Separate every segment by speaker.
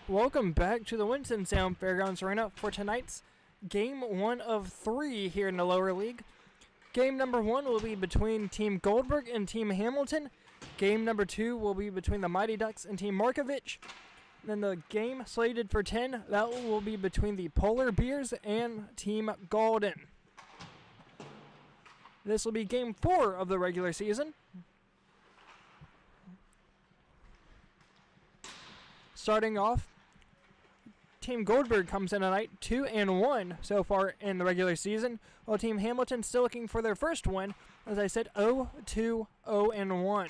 Speaker 1: Welcome back to the Winston-Salem Fairgrounds Arena for tonight's Game 1 of 3 here in the lower league. Game number 1 will be between Team Goldberg and Team Hamilton. Game number 2 will be between the Mighty Ducks and Team Markovich. Then the game slated for 10, that will be between the Polar Bears and Team Golden. This will be Game 4 of the regular season. Starting off, Team Goldberg comes in tonight 2-1 so far in the regular season, while Team Hamilton still looking for their first win, as I said, 0-2-0-1.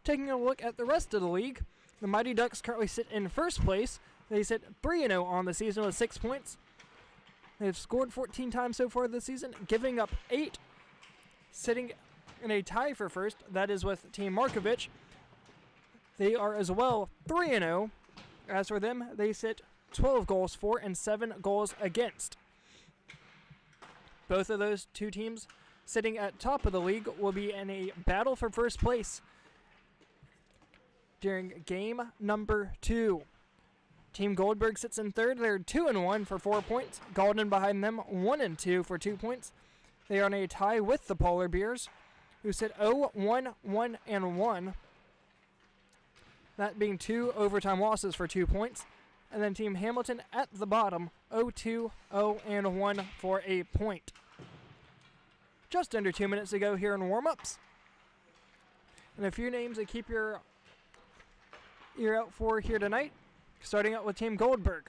Speaker 1: Taking a look at the rest of the league, the Mighty Ducks currently sit in first place. They sit 3-0 on the season with 6 points. They've scored 14 times so far this season, giving up 8, sitting in a tie for first. That is with Team Markovich. They are as well 3-0. As for them, they sit 12 goals for and 7 goals against. Both of those two teams sitting at top of the league will be in a battle for first place during game number 2. Team Goldberg sits in third. They're 2-1 for 4 points. Golden behind them 1-2 for 2 points. They are in a tie with the Polar Bears, who sit 0-1-1-1. That being 2 overtime losses for 2 points. And then Team Hamilton at the bottom, 0-2-0-1 for a point. Just under 2 minutes to go here in warm-ups. And a few names to keep your ear out for here tonight. Starting out with Team Goldberg.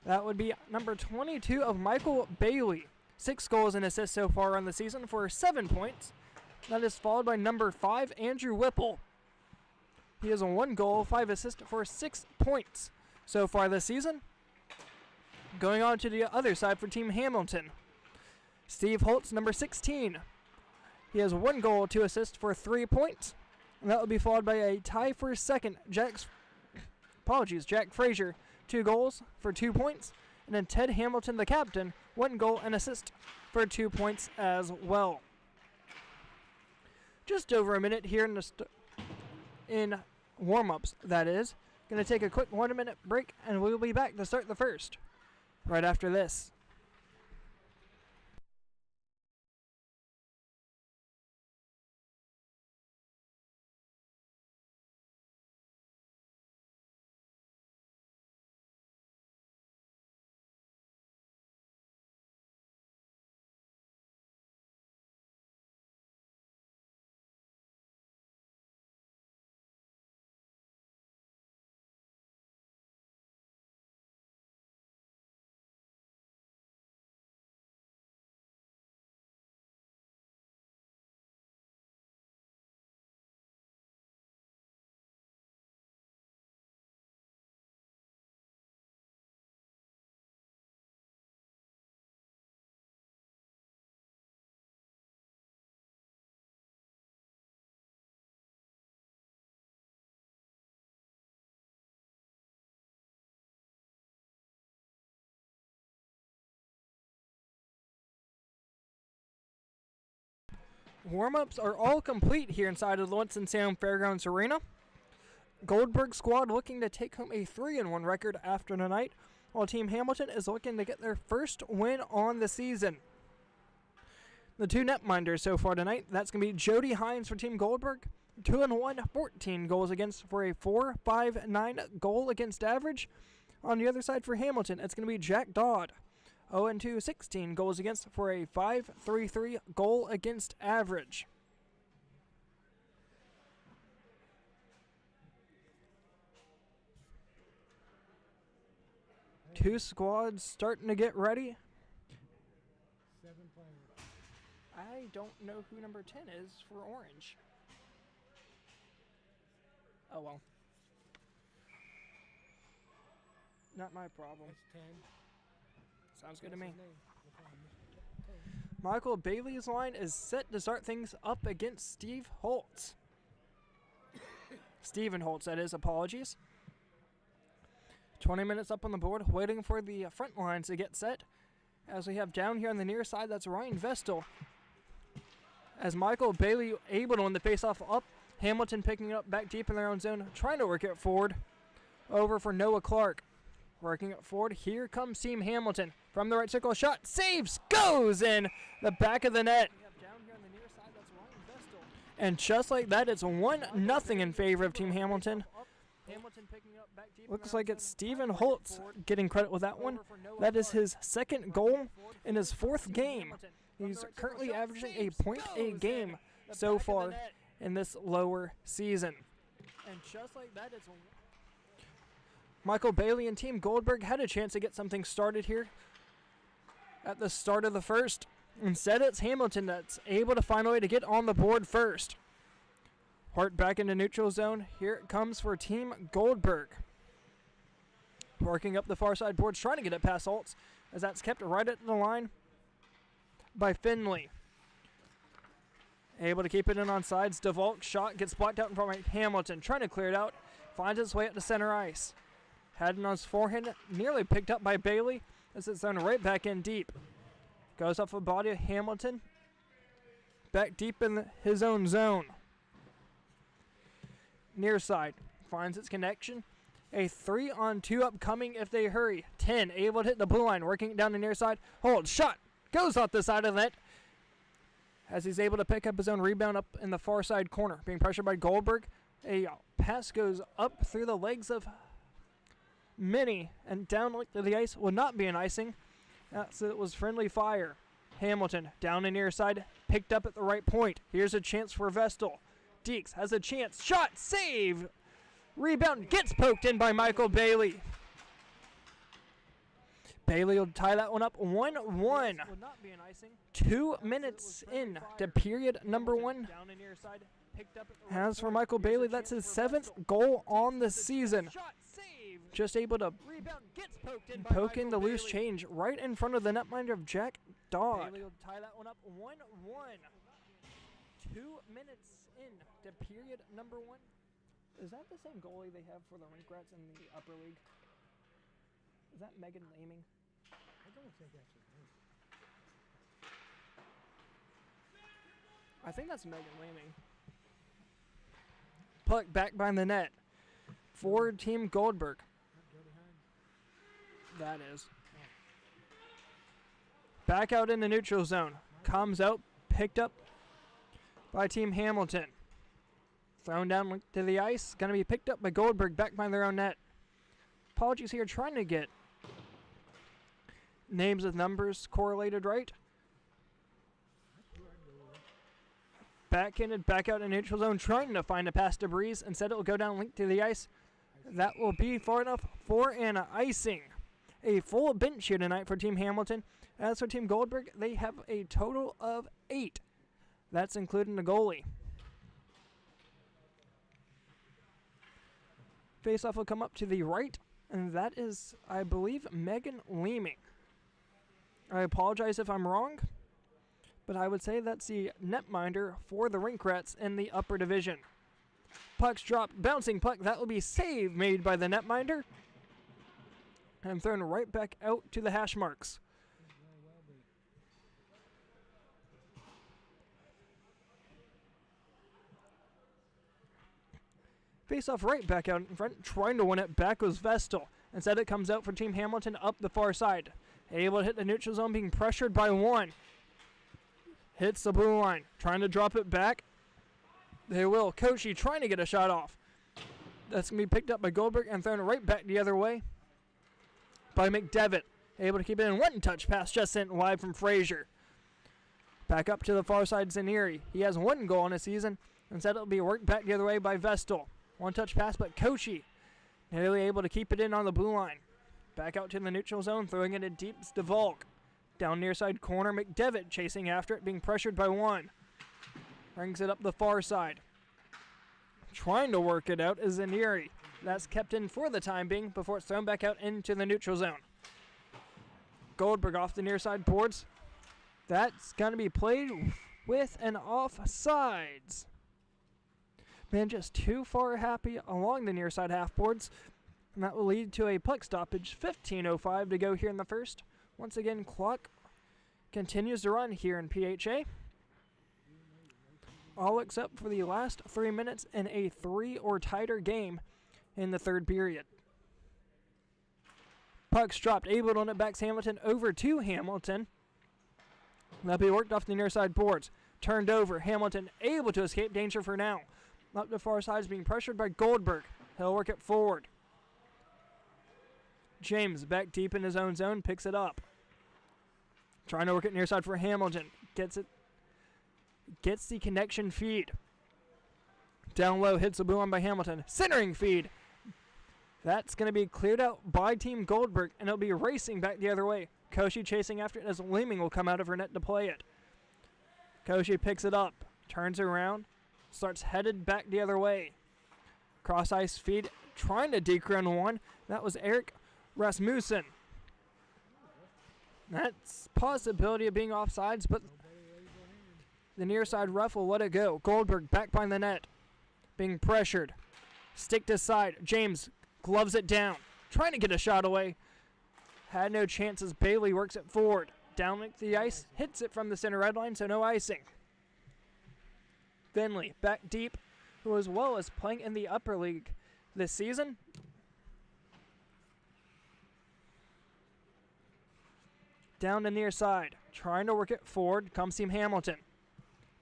Speaker 1: That would be number 22 of Michael Bailey. 6 goals and assists so far on the season for 7 points. That is followed by number 5, Andrew Whipple. He has a 1 goal, 5 assists for 6 points so far this season. Going on to the other side for Team Hamilton. Steve Holtz, number 16. He has 1 goal, 2 assists for 3 points. And that will be followed by a tie for second, Jack Frazier, 2 goals for 2 points. And then Ted Hamilton, the captain, 1 goal and assist for 2 points as well. Just over a minute here in warm-ups, that is. Going to take a quick 1-minute break, and we'll be back to start the first right after this. Warm-ups are all complete here inside of the Winston-Salem Fairgrounds Arena. Goldberg squad looking to take home a 3-1 record after tonight, while Team Hamilton is looking to get their first win on the season. The 2 netminders so far tonight, that's going to be Jody Hines for Team Goldberg, 2-1, 14 goals against for a 4.59 goal against average. On the other side for Hamilton, it's going to be Jack Dodd, 0-2, 16 goals against for a 5.33 goal against average. Two squads starting to get ready.
Speaker 2: 7 players.
Speaker 1: I don't know who number 10 is for Orange. Oh well. Not my problem.
Speaker 2: That's 10.
Speaker 1: Sounds good to me.
Speaker 2: His name.
Speaker 1: Michael Bailey's line is set to start things up against Steve Holtz. Stephen Holtz, that is. Apologies. 20 minutes up on the board, waiting for the front lines to get set. As we have down here on the near side, that's Ryan Vestal. As Michael Bailey able to win the faceoff up, Hamilton picking it up back deep in their own zone, trying to work it forward. Over for Noah Clark. Working it forward. Here comes Team Hamilton. From the right circle, shot. Saves. Goes in the back of the net. And just like that, it's 1-0 in favor of Team Hamilton. Looks like it's Stephen Holtz getting credit with that one. That is his second goal in his 4th game. He's currently averaging a point a game so far in this lower season. And just like that, it's Michael Bailey and Team Goldberg had a chance to get something started here at the start of the first. Instead, it's Hamilton that's able to find a way to get on the board first. Hart back into neutral zone. Here it comes for Team Goldberg. Working up the far side boards, trying to get it past Holtz, as that's kept right at the line by Finley. Able to keep it in on sides. DeVolk's shot gets blocked out in front of Hamilton. Trying to clear it out. Finds its way up to center ice. Had it on his forehand. Nearly picked up by Bailey, as it's thrown right back in deep. Goes off the body of Hamilton. Back deep in his own zone. Near side. Finds its connection. A 3-on-2 upcoming if they hurry. 10 able to hit the blue line. Working it down the near side. Hold. Shot. Goes off the side of the net. As he's able to pick up his own rebound up in the far side corner. Being pressured by Goldberg. A pass goes up through the legs of Minnie. And down to the ice will not be an icing. So it was friendly fire. Hamilton down the near side, picked up at the right point. Here's a chance for Vestal. Deeks has a chance. Shot, save. Rebound gets poked in by Michael Bailey. Bailey will tie that one up 1-1. 2 minutes in to period number 1. As for Michael Bailey, that's his 7th goal on the season. Just able to poke in the loose change right in front of the netminder of Jack Dodd. Bailey will tie that one up 1-1. 2 minutes in to period number 1. Is that the same goalie they have for the Rink Rats in the upper league? Is that Megan Laming?
Speaker 2: I don't think that's her name.
Speaker 1: I think that's Megan Laming. Puck back behind the net for Team Goldberg. That is. Back out in the neutral zone. Comes out, picked up by Team Hamilton. Thrown down to the ice. Going to be picked up by Goldberg back behind their own net. Apologies here, trying to get names with numbers correlated right. Backhanded, back out in neutral zone, trying to find a pass to Breeze. Instead, it will go down linked to the ice. That will be far enough for an icing. A full bench here tonight for Team Hamilton. As for Team Goldberg, they have a total of 8. That's including the goalie. Face-off will come up to the right, and that is, I believe, Megan Leeming. I apologize if I'm wrong, but I would say that's the netminder for the Rink Rats in the upper division. Puck's dropped, bouncing puck, that will be save made by the netminder. And thrown right back out to the hash marks. Face off right back out in front, trying to win it. Back goes Vestal. Instead, it comes out for Team Hamilton up the far side. Able to hit the neutral zone, being pressured by 1. Hits the blue line, trying to drop it back. They will. Koshi trying to get a shot off. That's going to be picked up by Goldberg and thrown right back the other way by McDevitt. Able to keep it in. One touch pass just sent wide from Frazier. Back up to the far side, Zanieri. He has 1 goal in the season. Instead, it'll be worked back the other way by Vestal. 1 touch pass, but Koshi nearly able to keep it in on the blue line. Back out to the neutral zone, throwing it in deep. DeVolk. Down near side corner, McDevitt chasing after it, being pressured by 1. Brings it up the far side. Trying to work it out is Zanieri. That's kept in for the time being before it's thrown back out into the neutral zone. Goldberg off the near side boards. That's going to be played with an offsides. Man, just too far happy along the near side half boards. And that will lead to a puck stoppage. 15:05 to go here in the first. Once again, clock continues to run here in PHA. All except for the last 3 minutes in a 3 or tighter game in the third period. Puck's dropped. Able to win it back. Hamilton over to Hamilton. That'll be worked off the near side boards. Turned over. Hamilton able to escape danger for now. Up the far side is being pressured by Goldberg. He'll work it forward. James back deep in his own zone. Picks it up. Trying to work it near side for Hamilton. Gets it. Gets the connection feed. Down low. Hits the blue one by Hamilton. Centering feed. That's going to be cleared out by Team Goldberg, and it'll be racing back the other way. Koshi chasing after it as Leeming will come out of her net to play it. Koshi picks it up, turns around, starts headed back the other way. Cross ice feed, trying to deke run one. That was Eric Rasmussen. That's possibility of being offsides, but the near side ref will let it go. Goldberg back behind the net, being pressured. Stick to side. James gloves it down, trying to get a shot away. Had no chances. Bailey works it forward. Down the ice, hits it from the center red line, so no icing. Finley back deep, who as well as playing in the upper league this season. Down the near side, trying to work it forward, comes Team Hamilton.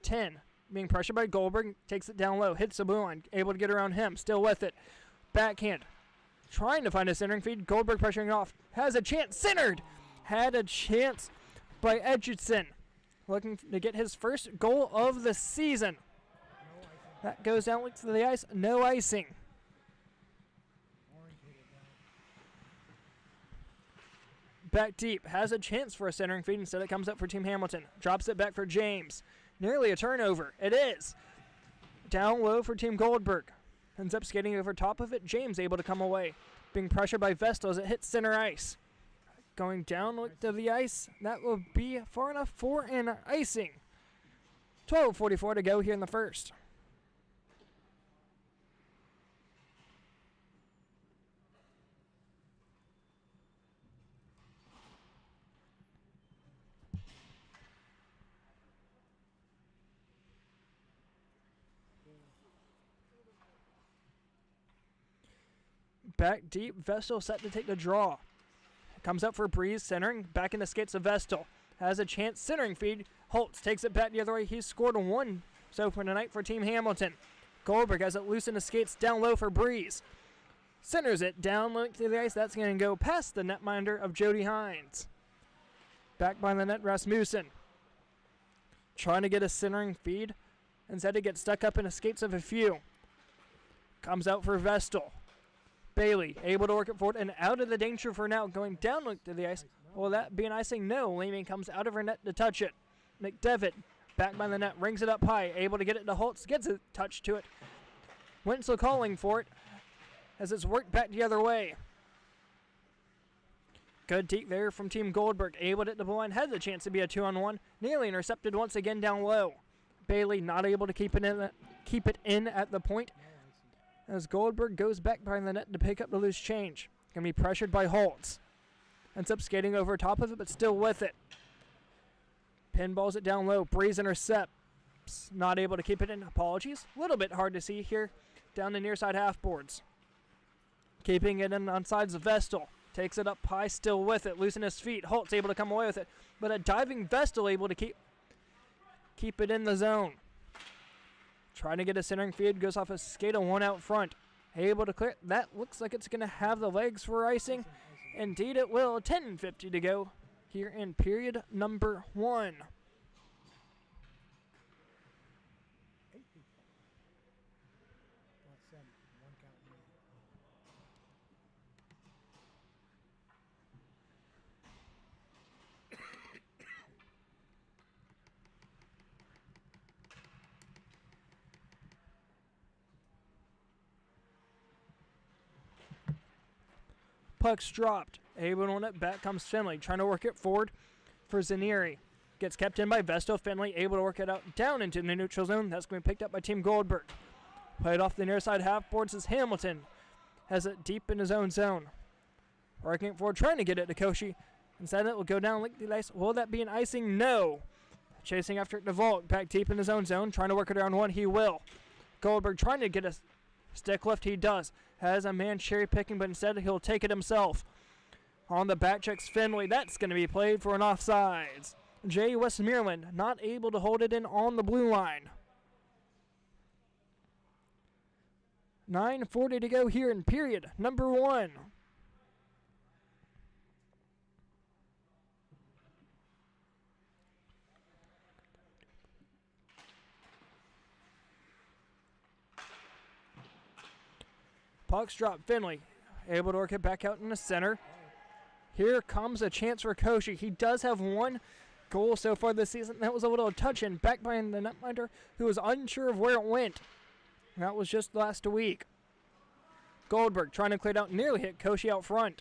Speaker 1: 10, being pressured by Goldberg, takes it down low, hits the blue line, able to get around him, still with it. Backhand, trying to find a centering feed. Goldberg pressuring off. Has a chance. Centered. Had a chance by Edgerton. Looking to get his first goal of the season. That goes down to the ice. No icing. Back deep. Has a chance for a centering feed. Instead it comes up for Team Hamilton. Drops it back for James. Nearly a turnover. It is. Down low for Team Goldberg. Ends up skating over top of it. James able to come away. Being pressured by Vestal as it hits center ice. Going down to the ice. That will be far enough for an icing. 12:44 to go here in the first. Back deep, Vestal set to take the draw. Comes up for Breeze, centering, back in the skates of Vestal. Has a chance, centering feed. Holtz takes it back the other way. He's scored one so for tonight for Team Hamilton. Goldberg has it loose in the skates, down low for Breeze. Centers it down low to the ice. That's going to go past the netminder of Jody Hines. Back by the net, Rasmussen. Trying to get a centering feed. Instead, it gets stuck up in the skates of a few. Comes out for Vestal. Bailey able to work it forward and out of the danger for now, going down to the ice. Will that be an icing? No. Leeming comes out of her net to touch it. McDevitt back by the net, rings it up high, able to get it to Holtz, gets a touch to it. Winslow calling for it as it's worked back the other way. Good deep there from Team Goldberg, able to hit the blue line, has a chance to be a 2-on-1. Nearly intercepted once again down low. Bailey not able to keep it in at the point. As Goldberg goes back behind the net to pick up the loose change. Going to be pressured by Holtz. Ends up skating over top of it, but still with it. Pinballs it down low. Breeze intercepts. Not able to keep it in. Apologies. A little bit hard to see here down the near side half boards. Keeping it in on sides of Vestal. Takes it up high, still with it. Losing his feet. Holtz able to come away with it. But a diving Vestal able to keep it in the zone. Trying to get a centering feed, goes off a skate of one out front. Able to clear. That looks like it's going to have the legs for icing. Indeed it will. 10:50 to go here in period number 1. Puck's dropped. Able on it. Back comes Finley. Trying to work it forward for Zanieri. Gets kept in by Vestal. Finley able to work it out down into the neutral zone. That's going to be picked up by Team Goldberg. Played off the near side half boards as Hamilton has it deep in his own zone. Working it forward. Trying to get it to Koshi. Instead it will go down like the ice. Will that be an icing? No. Chasing after it to Vault. Back deep in his own zone. Trying to work it around one. He will. Goldberg trying to get a stick lift. He does. Has a man cherry picking, but instead he'll take it himself. On the back checks Finley. That's going to be played for an offsides. Jay Westmoreland not able to hold it in on the blue line. 9:40 to go here in period number 1. Puck's dropped. Finley able to work it back out in the center. Here comes a chance for Koshi. He does have one goal so far this season. That was a little touch in back by the netminder who was unsure of where it went. That was just last week. Goldberg trying to clear it out, nearly hit Koshi out front.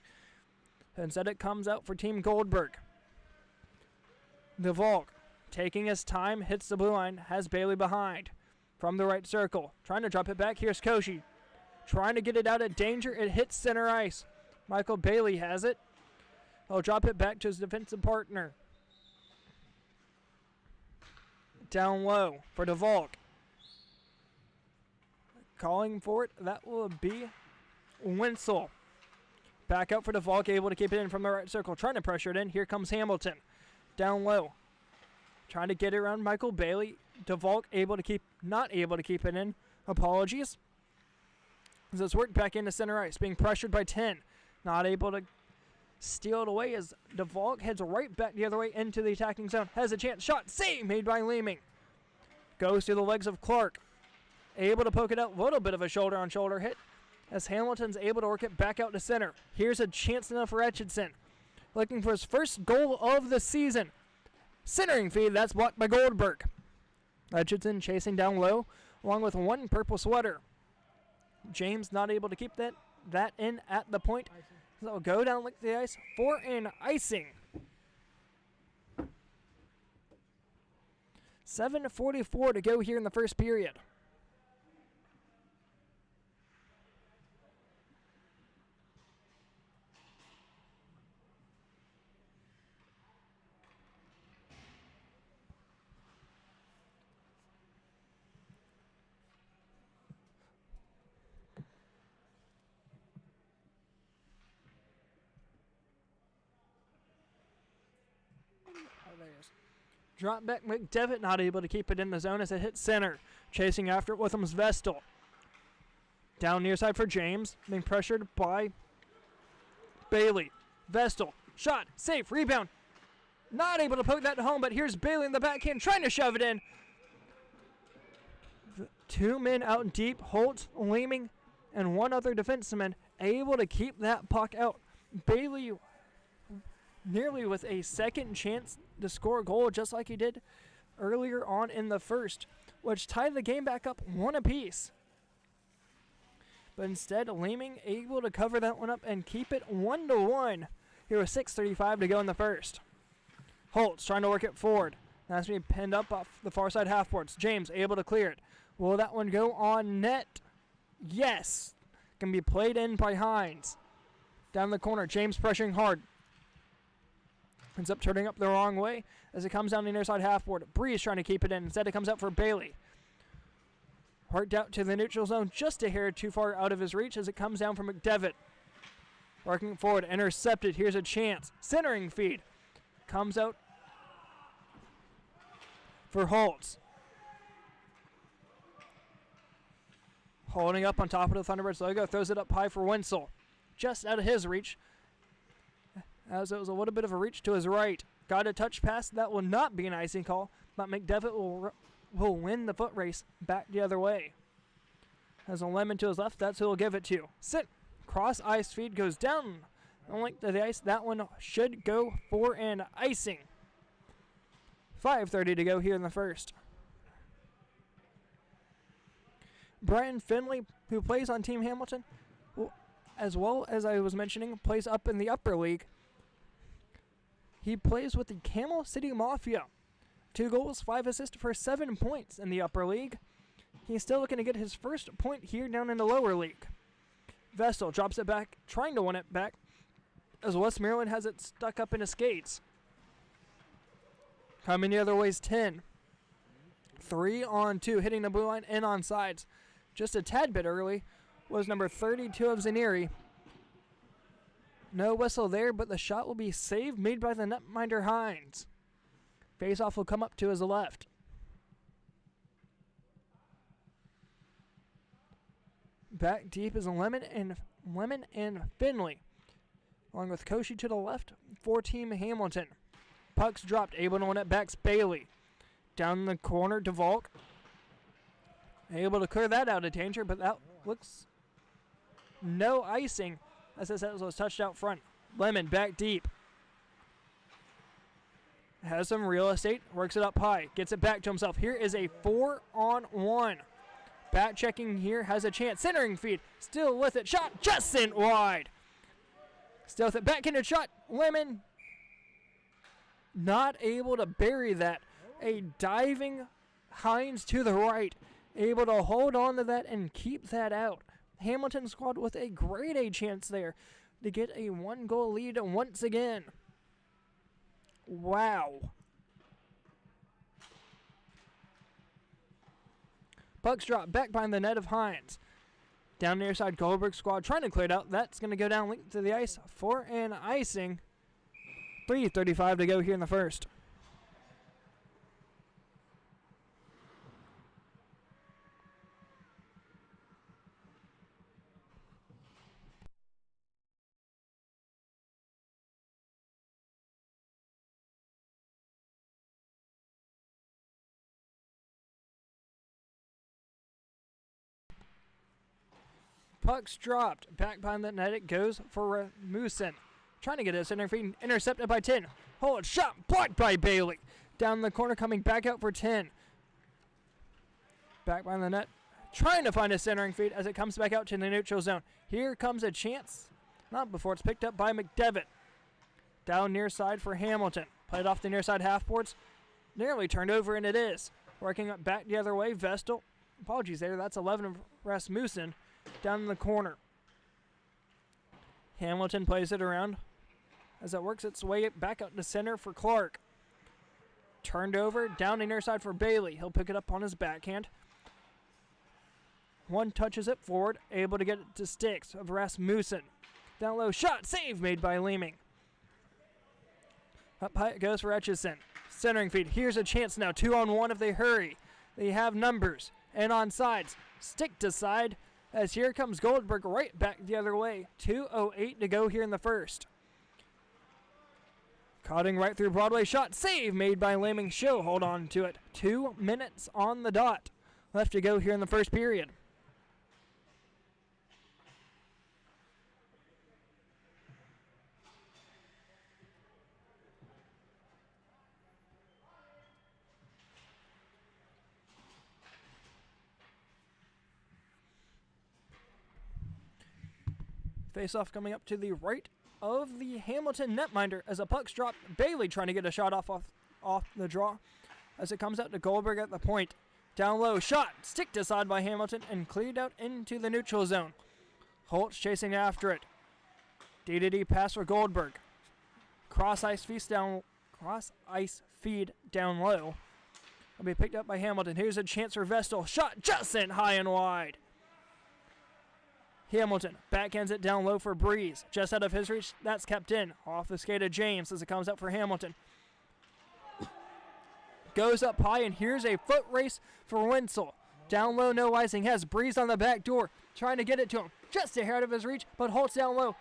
Speaker 1: Instead it comes out for Team Goldberg. DeVolk taking his time, hits the blue line, has Bailey behind. From the right circle, trying to drop it back. Here's Koshi. Trying to get it out of danger. It hits center ice. Michael Bailey has it. He'll drop it back to his defensive partner. Down low for DeVolk. Calling for it. That will be Winsel. Back out for DeVolk. Able to keep it in from the right circle. Trying to pressure it in. Here comes Hamilton. Down low. Trying to get it around Michael Bailey. DeVolk not able to keep it in. Apologies. As it's worked back into center ice, being pressured by 10. Not able to steal it away as DeVolk heads right back the other way into the attacking zone. Has a chance. Shot. Save made by Leeming. Goes through the legs of Clark. Able to poke it out. A little bit of a shoulder-on-shoulder hit as Hamilton's able to work it back out to center. Here's a chance enough for Etchison. Looking for his first goal of the season. Centering feed. That's blocked by Goldberg. Etchison chasing down low along with one purple sweater. James not able to keep that in at the point. So it'll go down like the ice for an icing. 7:44 to go here in the first period. Drop back McDevitt not able to keep it in the zone as it hits center. Chasing after it with him's Vestal. Down near side for James. Being pressured by Bailey. Vestal. Shot. Safe. Rebound. Not able to poke that home, but here's Bailey in the backhand trying to shove it in. Two men out deep. Holt, Leeming, and one other defenseman able to keep that puck out. Bailey nearly with a second chance to score a goal just like he did earlier on in the first, which tied the game back up 1 apiece. But instead, Leeming able to cover that one up and keep it 1-1. Here with 6:35 to go in the first. Holtz trying to work it forward. That's being pinned up off the far side half boards. James able to clear it. Will that one go on net? Yes. Can be played in by Hines. Down the corner, James pressuring hard. Ends up turning up the wrong way as it comes down the near side half board. Breeze trying to keep it in. Instead, it comes out for Bailey. Worked out to the neutral zone, just a hair too far out of his reach as it comes down from McDevitt. Working forward, intercepted. Here's a chance. Centering feed. Comes out for Holtz. Holding up on top of the Thunderbirds logo. Throws it up high for Winsel. Just out of his reach. As it was a little bit of a reach to his right. Got a touch pass. That will not be an icing call, but McDevitt will win the foot race back the other way. Has a lemon to his left. That's who he'll give it to. Sit. Cross ice feed goes down on length of the ice. That one should go for an icing. 5:30 to go here in the first. Brian Finley, who plays on Team Hamilton, as well as I was mentioning, plays up in the upper league. He plays with the Camel City Mafia. 2 goals, 5 assists for 7 points in the upper league. He's still looking to get his first point here down in the lower league. Vestal drops it back, trying to win it back, as Westmoreland has it stuck up in his skates. Coming the other way's 10. 3-on-2, hitting the blue line and on sides. Just a tad bit early was number 32 of Zaneri. No whistle there, but the shot will be saved, made by the netminder Hines. Face-off will come up to his left. Back deep is Lemon and Finley. Along with Koshi to the left for Team Hamilton. Puck's dropped, able to win it back's Bailey. Down the corner, DeValk. Able to clear that out of danger, but that looks no icing as this was touched out front. Lemon back deep. Has some real estate, works it up high, gets it back to himself. Here is a 4-on-1. Back checking here, has a chance. Centering feed, still with it. Shot just sent wide. Still with it, backhanded shot. Lemon not able to bury that. A diving Hines to the right, able to hold on to that and keep that out. Hamilton squad with a grade A chance there to get a 1-goal lead once again. Wow. Puck's dropped back behind the net of Hines. Down near side, Goldberg squad trying to clear it out. That's going to go down linked to the ice for an icing. 3:35 to go here in the first. Puck's dropped. Back behind the net it goes for Moosen. Trying to get a center feed. Intercepted by 10. Hold shot. Blocked by Bailey. Down the corner coming back out for 10. Back behind the net. Trying to find a centering feed as it comes back out to the neutral zone. Here comes a chance. Not before it's picked up by McDevitt. Down near side for Hamilton. Played off the near side half boards. Nearly turned over, and it is. Working up back the other way. Vestal. Apologies there. That's 11 of Rasmussen. Down in the corner. Hamilton plays it around as it works its way back out to center for Clark. Turned over, down the near side for Bailey. He'll pick it up on his backhand. One touches it forward, able to get it to sticks of Rasmussen. Down low, shot, save made by Leeming. Up high it goes for Etchison. Centering feed, here's a chance now, 2-on-1 if they hurry. They have numbers, and on sides, stick to side. As here comes Goldberg right back the other way. 2:08 to go here in the first. Cutting right through Broadway. Shot save made by Laming Show. Hold on to it. 2 minutes on the dot left to go here in the first period. Face-off coming up to the right of the Hamilton netminder as a puck's dropped. Bailey trying to get a shot off the draw as it comes out to Goldberg at the point. Down low, shot, stick to side by Hamilton and cleared out into the neutral zone. Holtz chasing after it. D-to-D pass for Goldberg. Cross ice feed down low. Will be picked up by Hamilton. Here's a chance for Vestal. Shot just sent high and wide. Hamilton backhands it down low for Breeze. Just out of his reach, that's kept in. Off the skate of James as it comes out for Hamilton. Goes up high, and here's a foot race for Wenzel. Down low, no icing. Has Breeze on the back door. Trying to get it to him. Just ahead of his reach, but Holtz down low.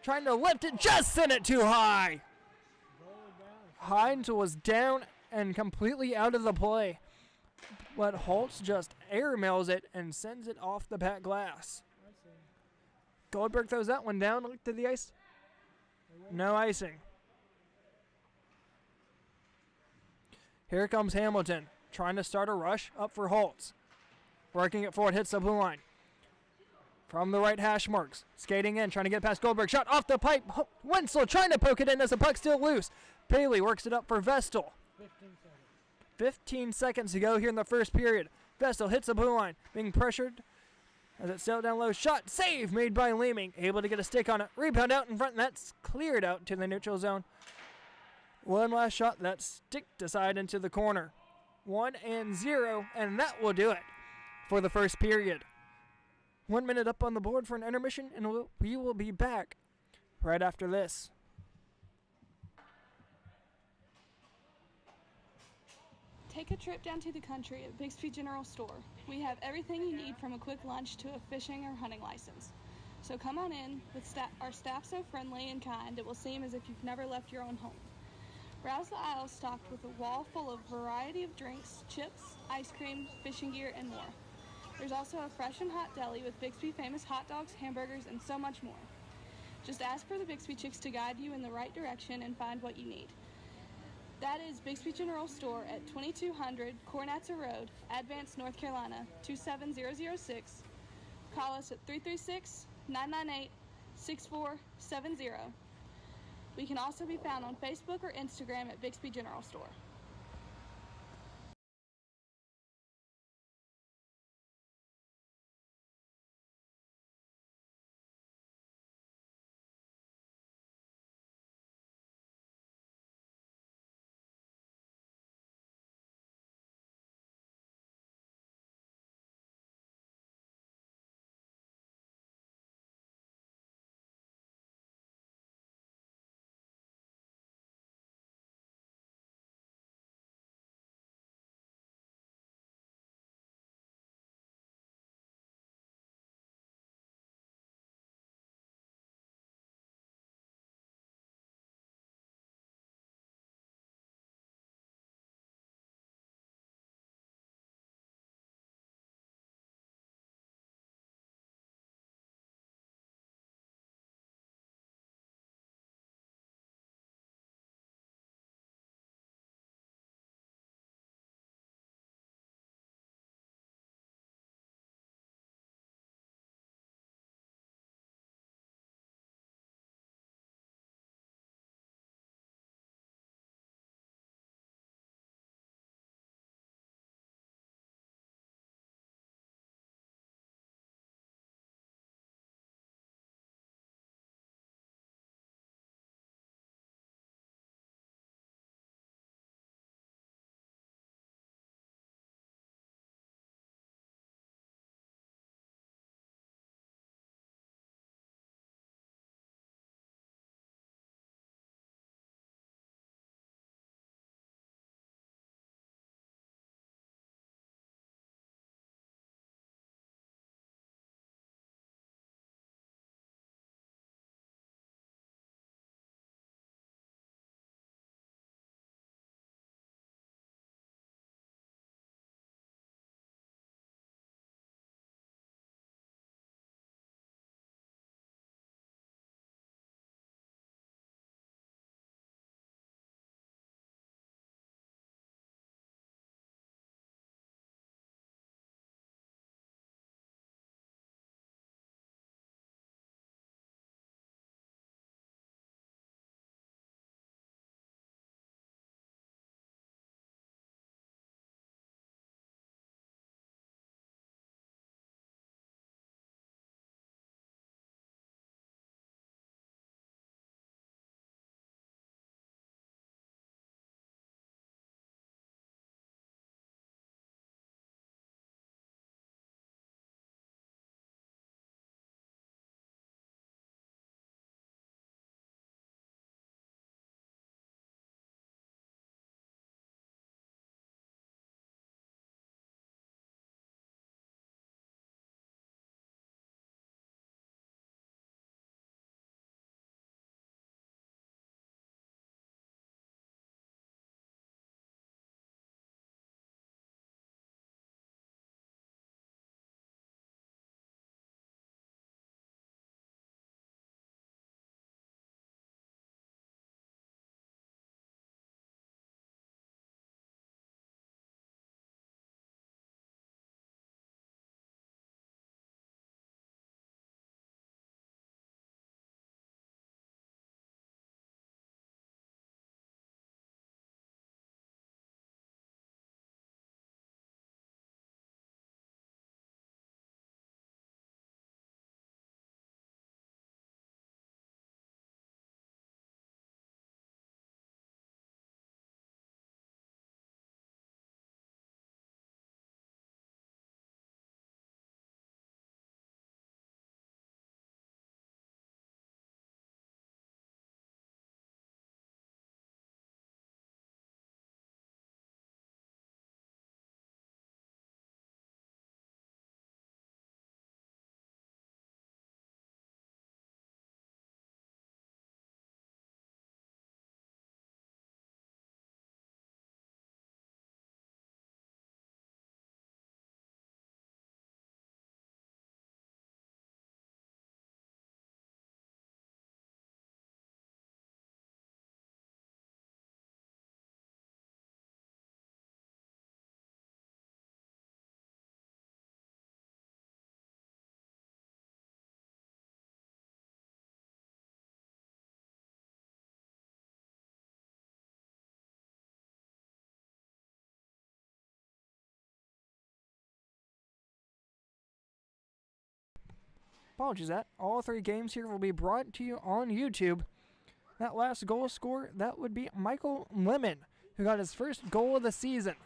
Speaker 1: Trying to lift it. Just sent it too high. Hines was down and completely out of the play. But Holtz just airmails it and sends it off the back glass. Goldberg throws that one down. Look to the ice. No icing. Here comes Hamilton. Trying to start a rush up for Holtz. Working it forward. Hits the blue line. From the right hash marks. Skating in. Trying to get past Goldberg. Shot off the pipe. Wenzel trying to poke it in as the puck's still loose. Bailey works it up for Vestal. 15 seconds to go here in the first period. Vestal hits the blue line. Being pressured. As it's sailed down low, shot, save made by Leeming. Able to get a stick on it. Rebound out in front, and that's cleared out to the neutral zone. One last shot, that's stick to side into the corner. 1-0, and that will do it for the first period. 1 minute up on the board for an intermission, and we will be back right after this.
Speaker 3: Take a trip down to the country at Bixby General Store. We have everything you need from a quick lunch to a fishing or hunting license. So come on in, with our staff so friendly and kind it will seem as if you've never left your own home. Browse the aisles stocked with a wall full of variety of drinks, chips, ice cream, fishing gear, and more. There's also a fresh and hot deli with Bixby famous hot dogs, hamburgers, and so much more. Just ask for the Bixby Chicks to guide you in the right direction and find what you need. That is Bixby General Store at 2200 Cornatza Road, Advance, North Carolina, 27006. Call us at 336-998-6470. We can also be found on Facebook or Instagram at Bixby General Store.
Speaker 1: apologies that. All three games here will be brought to you on YouTube. That last goal scorer, that would be Michael Lemon, who got his first goal of the season.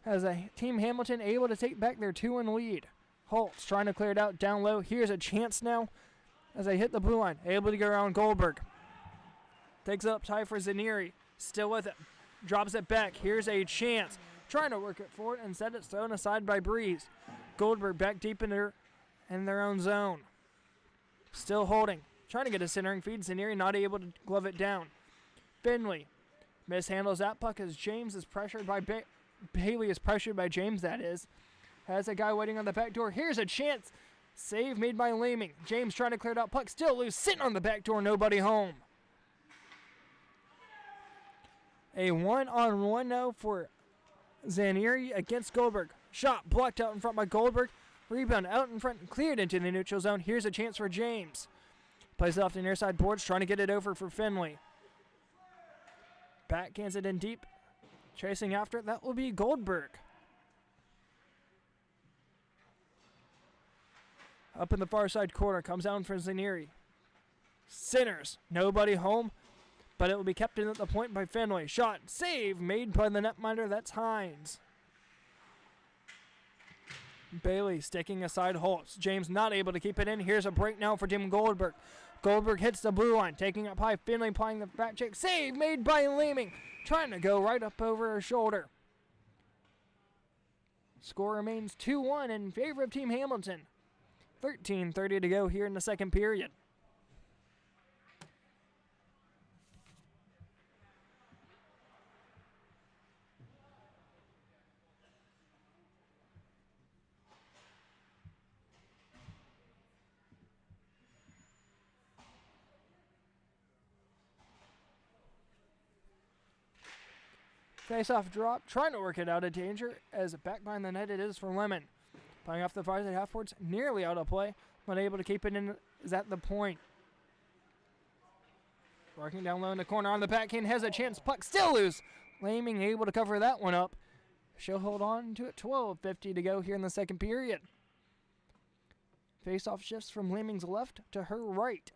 Speaker 1: As a Team Hamilton able to take back their 2-1 lead. Holtz trying to clear it out down low. Here's a chance now as they hit the blue line. Able to get around Goldberg. Takes it up high for Zanieri. Still with it. Drops it back. Here's a chance. Trying to work it forward. Instead it's thrown aside by Breeze. Goldberg back deep in their own zone. Still holding. Trying to get a centering feed. Zanieri not able to glove it down. Finley mishandles that puck as James is pressured by Bailey is pressured by James, that is. Has a guy waiting on the back door. Here's a chance. Save made by Leeming. James trying to clear it out. Puck still loose. Sitting on the back door. Nobody home. A 1-on-1 now for Zanieri against Goldberg. Shot blocked out in front by Goldberg. Rebound out in front. Cleared into the neutral zone. Here's a chance for James. Plays it off the near side boards. Trying to get it over for Finley. Backhands it in deep. Chasing after it. That will be Goldberg. Up in the far side corner. Comes down for Zanieri. Centers. Nobody home. But it will be kept in at the point by Finley. Shot. Save made by the netminder. That's Hines. Bailey sticking aside Holtz. James not able to keep it in. Here's a break now for Tim Goldberg. Goldberg hits the blue line. Taking up high. Finley applying the back check. Save made by Leeming. Trying to go right up over her shoulder. Score remains 2-1 in favor of Team Hamilton. 13:30 to go here in the second period. Face-off drop, trying to work it out of danger as back behind the net it is for Lemon. Playing off the far side half-boards, nearly out of play, but able to keep it in, is at the point. Working down low in the corner on the backhand, has a chance, puck still loose. Leeming able to cover that one up. She'll hold on to it, 12:50 to go here in the second period. Face-off shifts from Leeming's left to her right.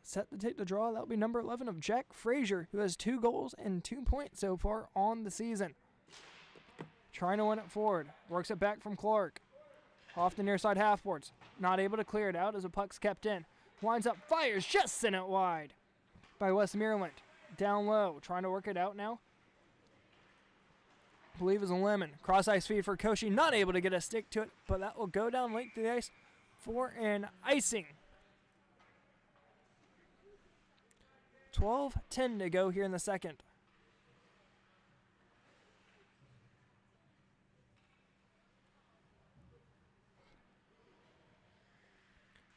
Speaker 1: Set to take the draw, that'll be number 11 of Jack Frazier, who has 2 goals and 2 points so far on the season. Trying to win it forward. Works it back from Clark. Off the near side half-boards. Not able to clear it out as the puck's kept in. Winds up, fires, just sent it wide by Westmoreland. Down low, trying to work it out now. I believe is a Lemon. Cross-ice feed for Koshi, not able to get a stick to it, but that will go down length of the ice for an icing. 12:10 to go here in the second.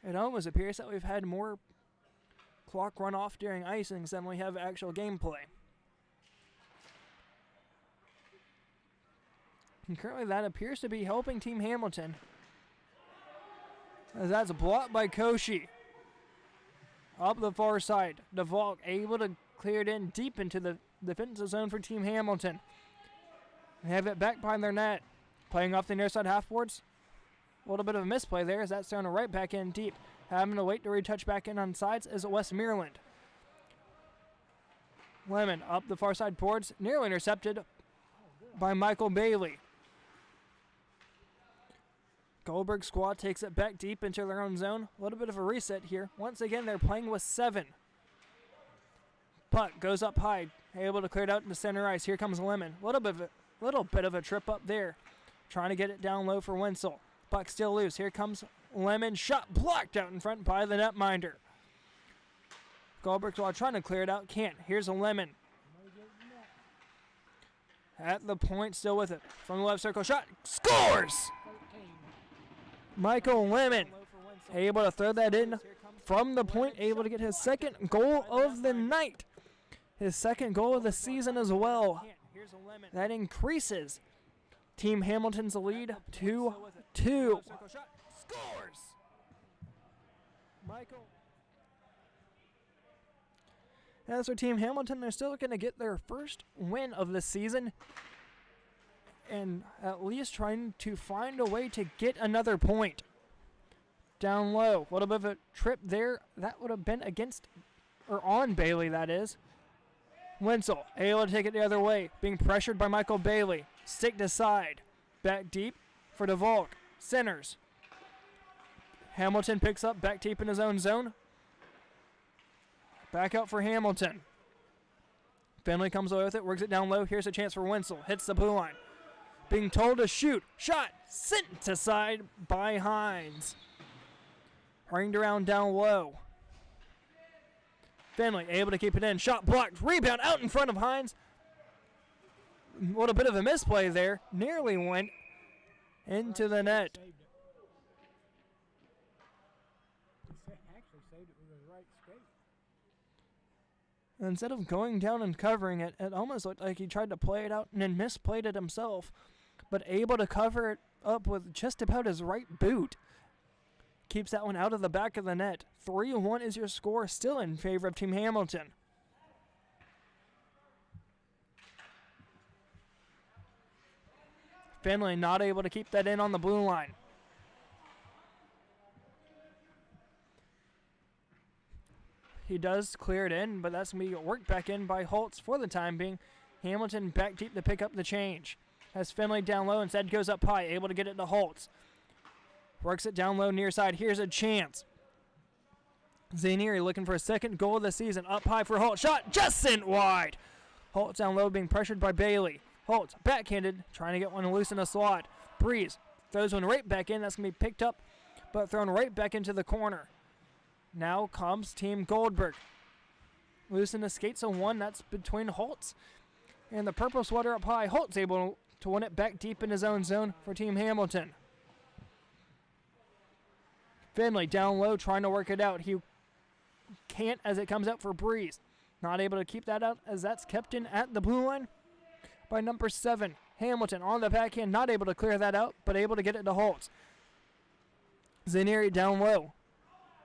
Speaker 1: It almost appears that we've had more clock run off during icings than we have actual gameplay. And currently that appears to be helping Team Hamilton, as that's blocked by Koshi. Up the far side, DeValk able to clear it in deep into the defensive zone for Team Hamilton. They have it back behind their net. Playing off the near side half-boards. A little bit of a misplay there as that's thrown right back in deep. Having to wait to retouch back in on sides is Westmoreland. Lemon up the far side boards, nearly intercepted by Michael Bailey. Goldberg squad takes it back deep into their own zone. A little bit of a reset here. Once again, they're playing with 7. Puck goes up high, able to clear it out into center ice. Here comes Lemon. Little bit of a trip up there, trying to get it down low for Wenzel. Puck still loose. Here comes Lemon. Shot blocked out in front by the netminder. Goldberg squad trying to clear it out. Can't. Here's a Lemon. At the point, still with it. From the left circle, shot. Scores! Michael Lemon able to throw that in from the point, able to get his second goal of the night. His second goal of the season as well. That increases Team Hamilton's lead to 2. Scores! Michael. As for Team Hamilton, they're still looking to get their first win of the season and at least trying to find a way to get another point. Down low, a little bit of a trip there. That would have been against, or on Bailey, that is. Wenzel, able to take it the other way, being pressured by Michael Bailey. Sticked aside. Back deep for DeVolk. Centers. Hamilton picks up, back deep in his own zone. Back out for Hamilton. Finley comes away with it, works it down low. Here's a chance for Wenzel. Hits the blue line. Being told to shoot. Shot sent aside by Hines. Ringed around down low. Finley able to keep it in. Shot blocked. Rebound out in front of Hines. A little bit of a misplay there. Nearly went into the net.
Speaker 2: Saved it. He actually saved it with his right skate.
Speaker 1: Instead of going down and covering it, it almost looked like he tried to play it out and then misplayed it himself, but able to cover it up with just about his right boot. Keeps that one out of the back of the net. 3-1 is your score, still in favor of Team Hamilton. Finley not able to keep that in on the blue line. He does clear it in, but that's going to be worked back in by Holtz for the time being. Hamilton back deep to pick up the change. Has Finley down low, instead goes up high, able to get it to Holtz. Works it down low near side. Here's a chance. Zanieri looking for a second goal of the season. Up high for Holtz. Shot just sent wide. Holtz down low being pressured by Bailey. Holtz backhanded, trying to get one loose in a slot. Breeze throws one right back in. That's going to be picked up, but thrown right back into the corner. Now comes Team Goldberg. Loose in the skates of one. That's between Holtz and the purple sweater up high. Holtz able to win it back deep in his own zone for Team Hamilton. Finley down low trying to work it out. He can't as it comes out for Breeze. Not able to keep that out as that's kept in at the blue line by number 7. Hamilton on the backhand, not able to clear that out, but able to get it to Holtz. Zanieri down low.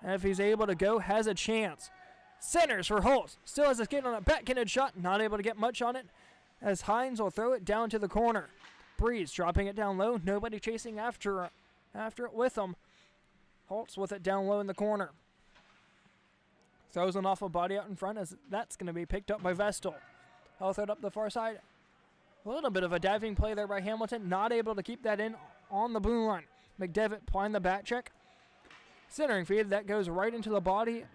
Speaker 1: And if he's able to go, has a chance. Centers for Holtz. Still has a skate on a backhanded shot, not able to get much on it, as Hines will throw it down to the corner. Breeze dropping it down low, nobody chasing after it with him. Holtz with it down low in the corner. Throws an awful body out in front as that's going to be picked up by Vestal. He'll throw it up the far side. A little bit of a diving play there by Hamilton. Not able to keep that in on the blue line. McDevitt applying the back check. Centering feed that goes right into the body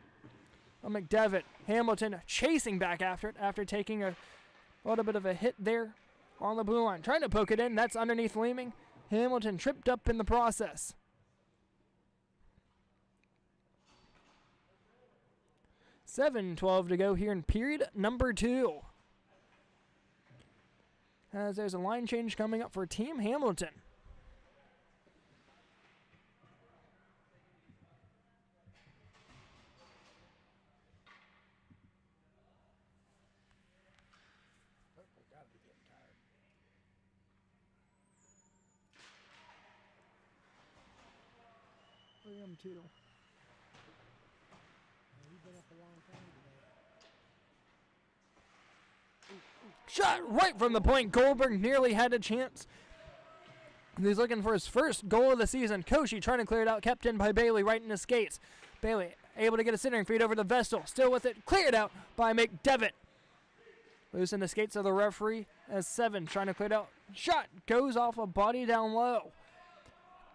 Speaker 1: of McDevitt. Hamilton chasing back after it after taking a little bit of a hit there on the blue line. Trying to poke it in. That's underneath Leeming. Hamilton tripped up in the process. 7:12 to go here in period number 2. As there's a line change coming up for Team Hamilton.
Speaker 2: Purple gotta be getting tired.
Speaker 1: I am too.
Speaker 2: Yeah, you've been up a long time today.
Speaker 1: Shot right from the point. Goldberg nearly had a chance. He's looking for his first goal of the season. Koshi trying to clear it out. Kept in by Bailey right in his skates. Bailey able to get a centering feed over the Vestal. Still with it. Cleared out by McDevitt. Loose in the skates of the referee as 7 trying to clear it out. Shot goes off a body down low.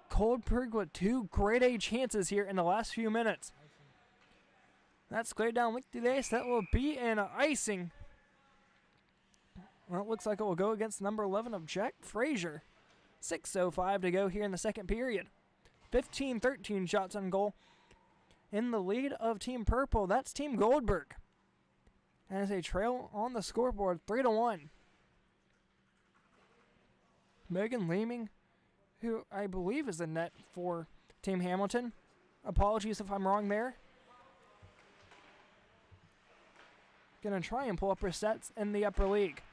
Speaker 1: Goldberg with 2 grade A chances here in the last few minutes. That's cleared down with the ace. That will be an icing. Well, it looks like it will go against number 11 of Jack Frazier. 6:05 to go here in the second period. 15-13 shots on goal. In the lead of Team Purple, that's Team Goldberg. As a trail on the scoreboard, 3-1. Megan Leeming, who I believe is the net for Team Hamilton. Apologies if I'm wrong there. Gonna try and pull up her stats in the upper league.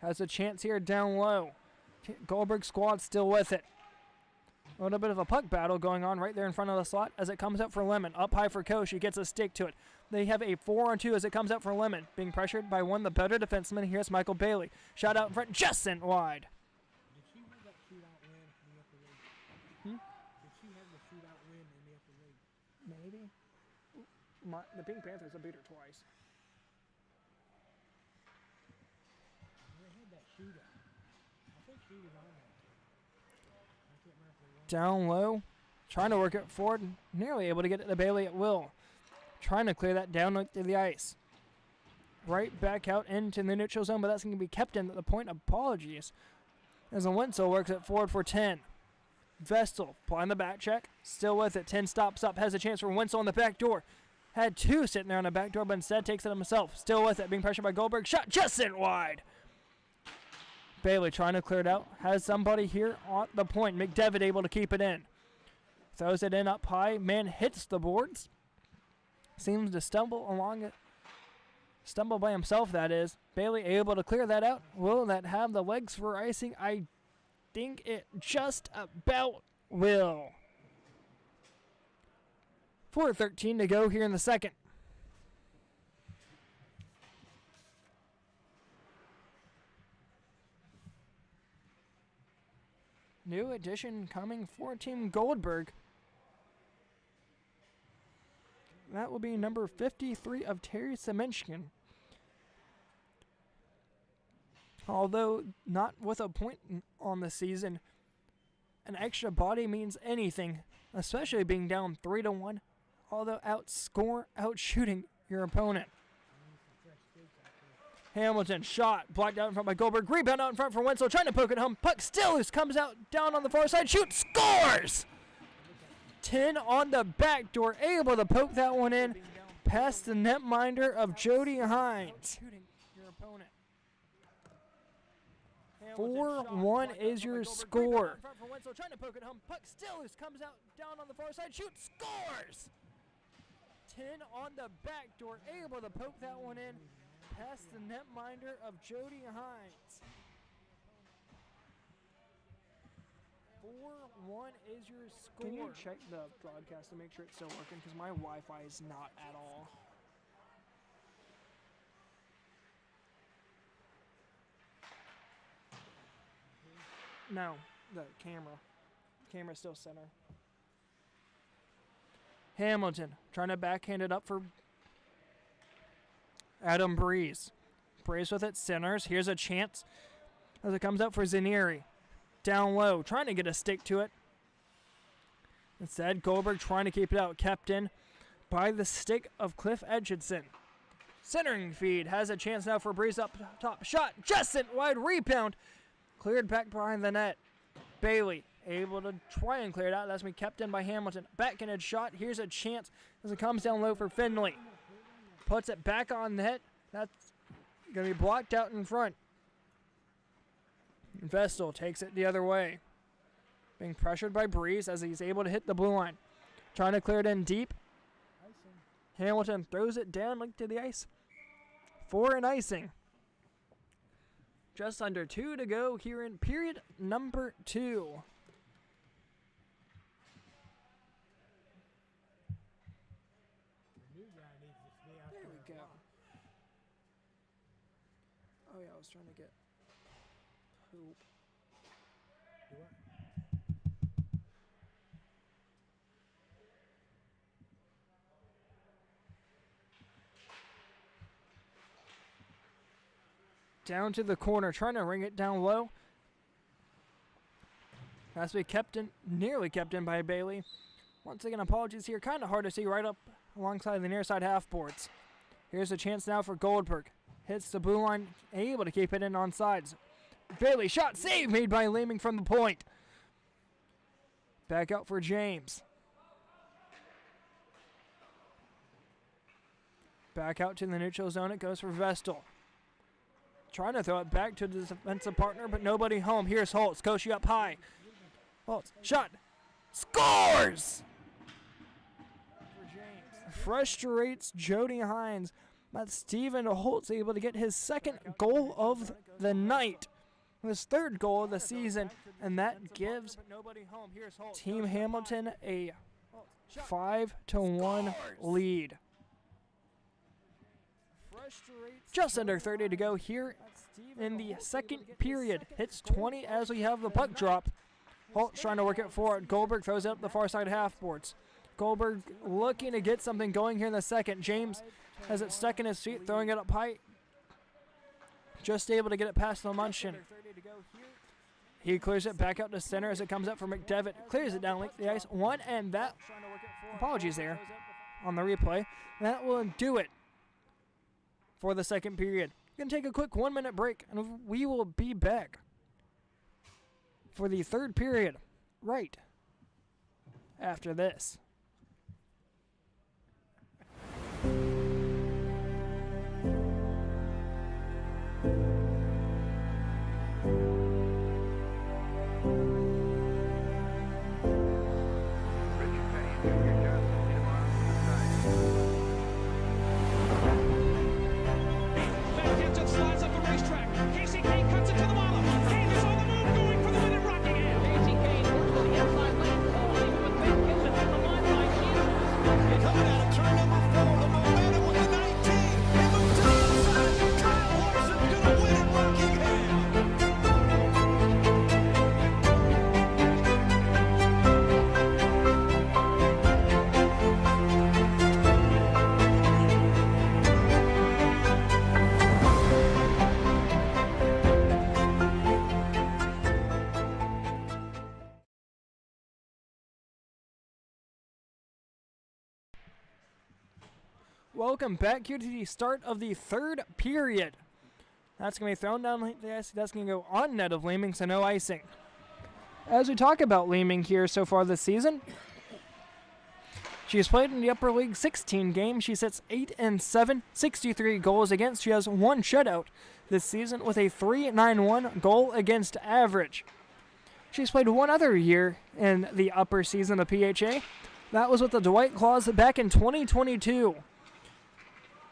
Speaker 1: Has a chance here down low. Goldberg squad still with it. A little bit of a puck battle going on right there in front of the slot as it comes up for Lemon. Up high for Koch. He gets a stick to it. They have a 4-on-2 as it comes up for Lemon. Being pressured by one of the better defensemen. Here's Michael Bailey. Shot out in front. Just sent wide.
Speaker 2: Did she have that shootout win in the upper league? Did she have the shootout win in the upper league?
Speaker 1: Maybe. The Pink Panthers have beat her twice.
Speaker 2: They had that shootout. I think she was on that. I can't remember if they won.
Speaker 1: Down low. Trying to work it forward. Nearly able to get it to Bailey at will. Trying to clear that down to the ice. Right back out into the neutral zone, but that's going to be kept in at the point. Apologies. As Winslow works it forward for 10. Vestal applying the back check. Still with it. 10 stops up. Has a chance for Winslow on the back door. Had 2 sitting there on the back door, but instead takes it himself. Still with it. Being pressured by Goldberg. Shot just sent wide. Bailey trying to clear it out. Has somebody here on the point. McDevitt able to keep it in. Throws it in up high. Man hits the boards. Seems to stumble along it. Stumble by himself, that is. Bailey able to clear that out. Will that have the legs for icing? I think it just about will. 4:13 to go here in the second. New addition coming for Team Goldberg. That will be number 53 of Terry Semenchkin. Although not with a point on the season, an extra body means anything, especially being down 3-1. Although outshooting your opponent. Hamilton shot, blocked out in front by Goldberg. Rebound out in front for Winslow, trying to poke it home. Puck still loose, comes out down on the far side. Shoots, scores! 10 on the back door, able to poke that one in past the netminder of Jody Hines. 4-1 is your score. Trying to poke it home. Puck still loose, comes out down on the far side. Shoots, scores! 10 on the back door, able to poke that one in past the netminder of Jody Hines. 4-1 is your score. Can you check the broadcast to make sure it's still working? Because my Wi-Fi is not at all. No, the camera. Camera's still center. Hamilton trying to backhand it up for Adam Breeze. Breeze with it, centers. Here's a chance as it comes up for Zanieri. Down low, trying to get a stick to it. Instead, Goldberg trying to keep it out. Kept in by the stick of Cliff Edgidson. Centering feed has a chance now for Breeze up top. Shot just sent wide. Rebound cleared back behind the net. Bailey able to try and clear it out. That's been kept in by Hamilton. Backhanded shot. Here's a chance as it comes down low for Finley. Puts it back on net. That's going to be blocked out in front. Vestal takes it the other way. Being pressured by Breeze as he's able to hit the blue line. Trying to clear it in deep. Hamilton throws it down like to the ice for an icing. Just under 2 to go here in period number 2. There we go. Oh yeah, I was trying to get hoop. Down to the corner, trying to ring it down low. Has to be kept in, nearly kept in by Bailey. Once again, apologies here. Kind of hard to see right up alongside the near side half boards. Here's a chance now for Goldberg. Hits the blue line, able to keep it in on sides. Bailey shot, save made by Leeming from the point. Back out for James. Back out to the neutral zone, it goes for Vestal. Trying to throw it back to the defensive partner, but nobody home. Here's Holtz. Koshi up high. Holtz, shot. Scores! Frustrates Jody Hines. That's Stephen Holtz able to get his second goal of the night. his third goal of the season, and that gives Team Hamilton a 5-1 lead. Just under 30 to go here in the second period. Hits 20 as we have the puck drop. Holt's trying to work it forward. Goldberg throws it up the far side half boards. Goldberg looking to get something going here in the second. James has it stuck in his feet, throwing it up high. Just able to get it past the Munchin. He clears it back out to center as it comes up for McDevitt. Clears it down length of the ice. One, and that, apologies there on the replay. That will do it for the second period. We're going to take a quick 1-minute break, and we will be back for the third period right after this. Welcome back here to the start of the third period. That's going to be thrown down the ice. That's going to go on net of Leeming, so no icing. As we talk about Leeming here so far this season, she has played in the Upper League 16 games. She sits 8-7, 63 goals against. She has one shutout this season with a .391 goal against average. She's played one other year in the upper season of PHA. That was with the Dwight Claws back in 2022.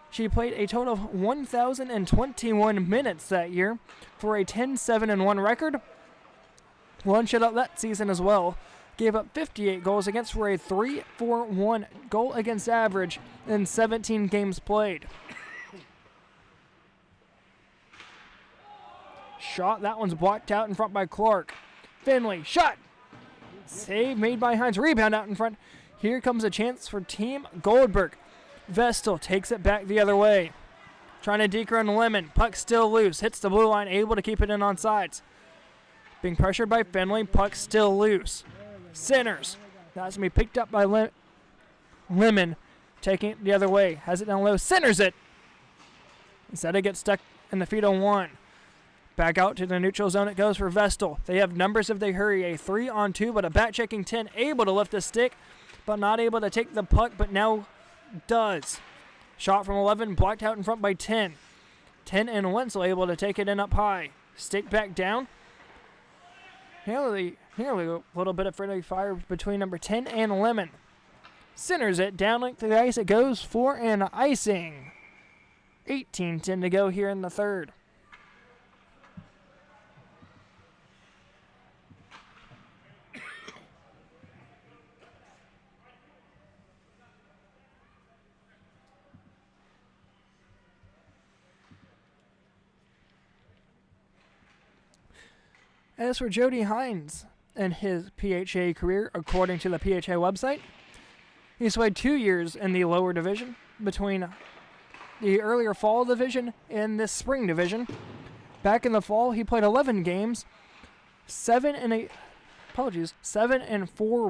Speaker 1: She played a total of 1,021 minutes that year for a 10-7-1 record. One shutout that season as well. Gave up 58 goals against for a .341 goal against average in 17 games played. Shot, that one's blocked out in front by Clark. Finley, shot! Save made by Hines, rebound out in front. Here comes a chance for Team Goldberg. Vestal takes it back the other way. Trying to deke run Lemon. Puck still loose. Hits the blue line. Able to keep it in on sides. Being pressured by Finley. Puck still loose. Centers. That's going to be picked up by Lemon. Taking it the other way. Has it down low. Centers it. Instead it gets stuck in the feet of one. Back out to the neutral zone it goes for Vestal. They have numbers if they hurry. A 3-on-2, but a back-checking 10. Able to lift the stick, but not able to take the puck, but now does. Shot from 11, blocked out in front by 10. 10 and Wenzel able to take it in up high. Stick back down. Nearly a little bit of friendly fire between number 10 and Lemon. Centers it down length to the ice. It goes for an icing. 18-10 to go here in the third. As for Jody Hines and his PHA career, according to the PHA website, he's played 2 years in the lower division between the earlier fall division and this spring division. Back in the fall, he played 11 games, 7-4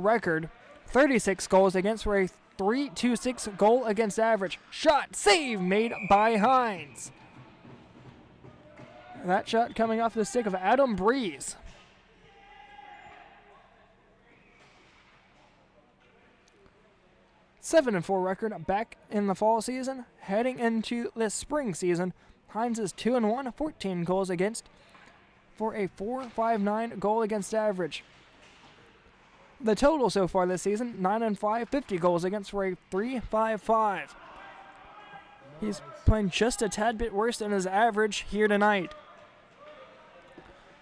Speaker 1: record, 36 goals against for a .326 goal against average. Shot, save made by Hines. That shot coming off the stick of Adam Breeze. .7-4 record back in the fall season. Heading into this spring season, Hines is 2-1, 14 goals against for a .459 goal against average. The total so far this season, 9-5, 50 goals against for a .355. He's playing just a tad bit worse than his average here tonight.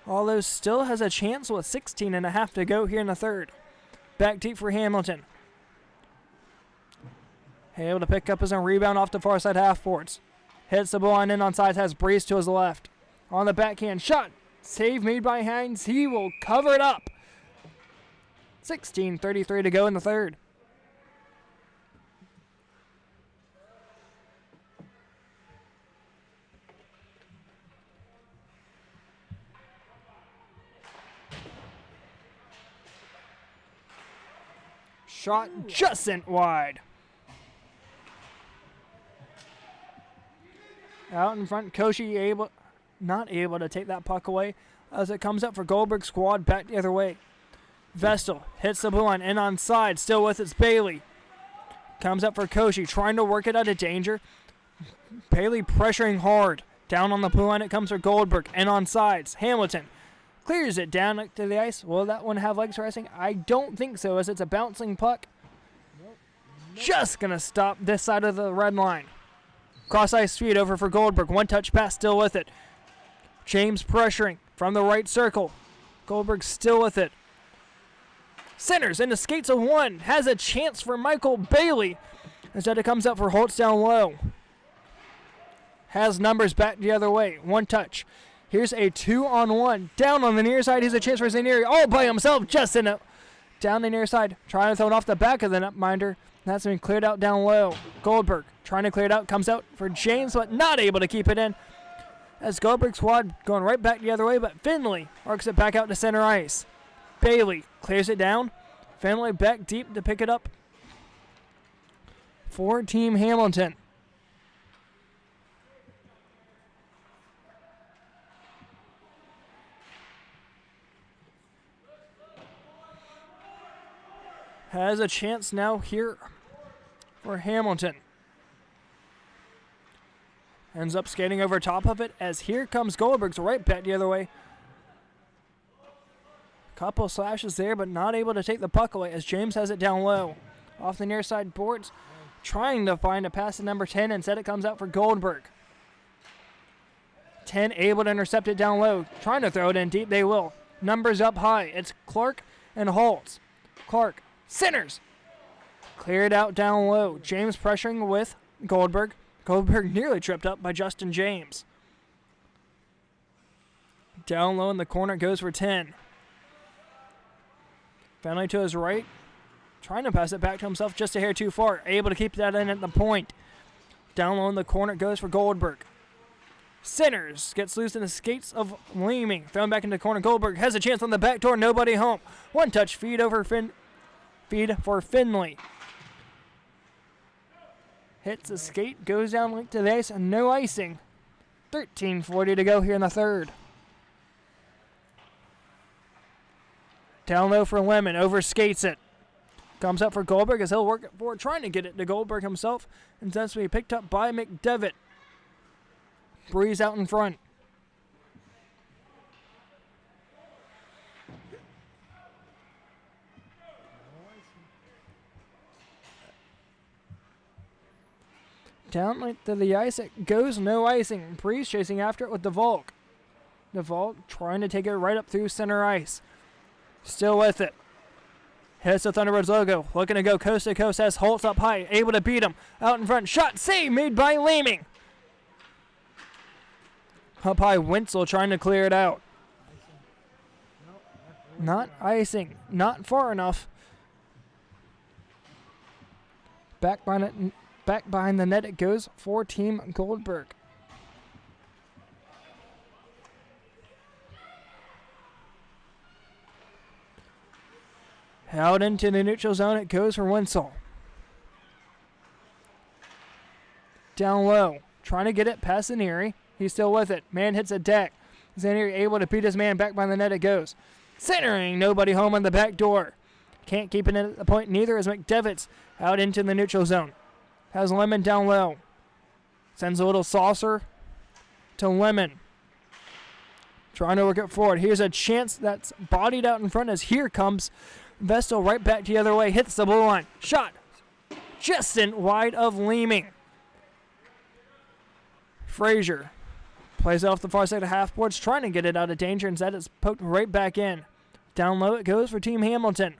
Speaker 1: Although still has a chance with 16.5 to go here in the third. Back deep for Hamilton. Able to pick up his own rebound off the far side half boards. Hits the blue line in on sides, has Breeze to his left. On the backhand shot. Save made by Hines. He will cover it up. 16:33 to go in the third. Shot just sent wide. Out in front, Koshi not able to take that puck away as it comes up for Goldberg's squad back the other way. Vestal hits the blue line in on side, still with it's Bailey. Comes up for Koshi, trying to work it out of danger. Bailey pressuring hard. Down on the blue line it comes for Goldberg, and on sides. Hamilton clears it down to the ice. Will that one have legs for icing? I don't think so, as it's a bouncing puck. Just going to stop this side of the red line. Cross ice feed over for Goldberg. One touch pass, still with it. James pressuring from the right circle. Goldberg still with it. Centers into skates of one. Has a chance for Michael Bailey. Instead it comes up for Holtz down low. Has numbers back the other way. One touch. Here's a 2-on-1. Down on the near side. Here's a chance for Zanieri. All by himself. Just in it. Down the near side. Trying to throw it off the back of the netminder. That's been cleared out down low. Goldberg trying to clear it out. Comes out for James, but not able to keep it in. As Goldberg's squad going right back the other way, but Finley arcs it back out to center ice. Bailey clears it down. Finley back deep to pick it up for Team Hamilton. Has a chance now here for Hamilton. Ends up skating over top of it as here comes Goldberg's right back the other way. Couple slashes there, but not able to take the puck away as James has it down low. Off the near side boards, trying to find a pass to number 10. Instead it comes out for Goldberg. 10 able to intercept it down low. Trying to throw it in deep, they will. Numbers up high. It's Clark and Holtz. Clark centers. Cleared out down low. James pressuring with Goldberg. Goldberg nearly tripped up by Justin James. Down low in the corner goes for 10. Finley to his right. Trying to pass it back to himself just a hair too far. Able to keep that in at the point. Down low in the corner goes for Goldberg. Centers. Gets loose in the skates of Leeming. Thrown back into the corner. Goldberg has a chance on the back door. Nobody home. One touch feed over feed for Finley. Hits the skate. Goes down link to the ice. And no icing. 13:40 to go here in the third. Down low for Lemon. Overskates it. Comes up for Goldberg as he'll work it forward. Trying to get it to Goldberg himself. And that's to be picked up by McDevitt. Breeze out in front. Down like to the ice, it goes, no icing. Breeze chasing after it with DeVolk. DeVolk trying to take it right up through center ice. Still with it. Hits the Thunderbirds logo. Looking to go coast to coast as Holtz up high. Able to beat him. Out in front. Shot save made by Leeming. Up high, Winslow trying to clear it out. Not icing. Not far enough. Back behind the net it goes for Team Goldberg. Out into the neutral zone it goes for Winslow. Down low. Trying to get it past Zanieri. He's still with it. Man hits a deck. Zanieri able to beat his man. Back by the net it goes. Centering. Nobody home on the back door. Can't keep it in at the point. Neither is McDevitt's. Out into the neutral zone. Has Lemon down low. Sends a little saucer to Lemon. Trying to work it forward. Here's a chance that's bodied out in front as here comes Vestal right back the other way. Hits the blue line. Shot. Just in wide of Leeming. Frazier Plays it off the far side of half boards, trying to get it out of danger. Instead, it's poked right back in. Down low it goes for Team Hamilton.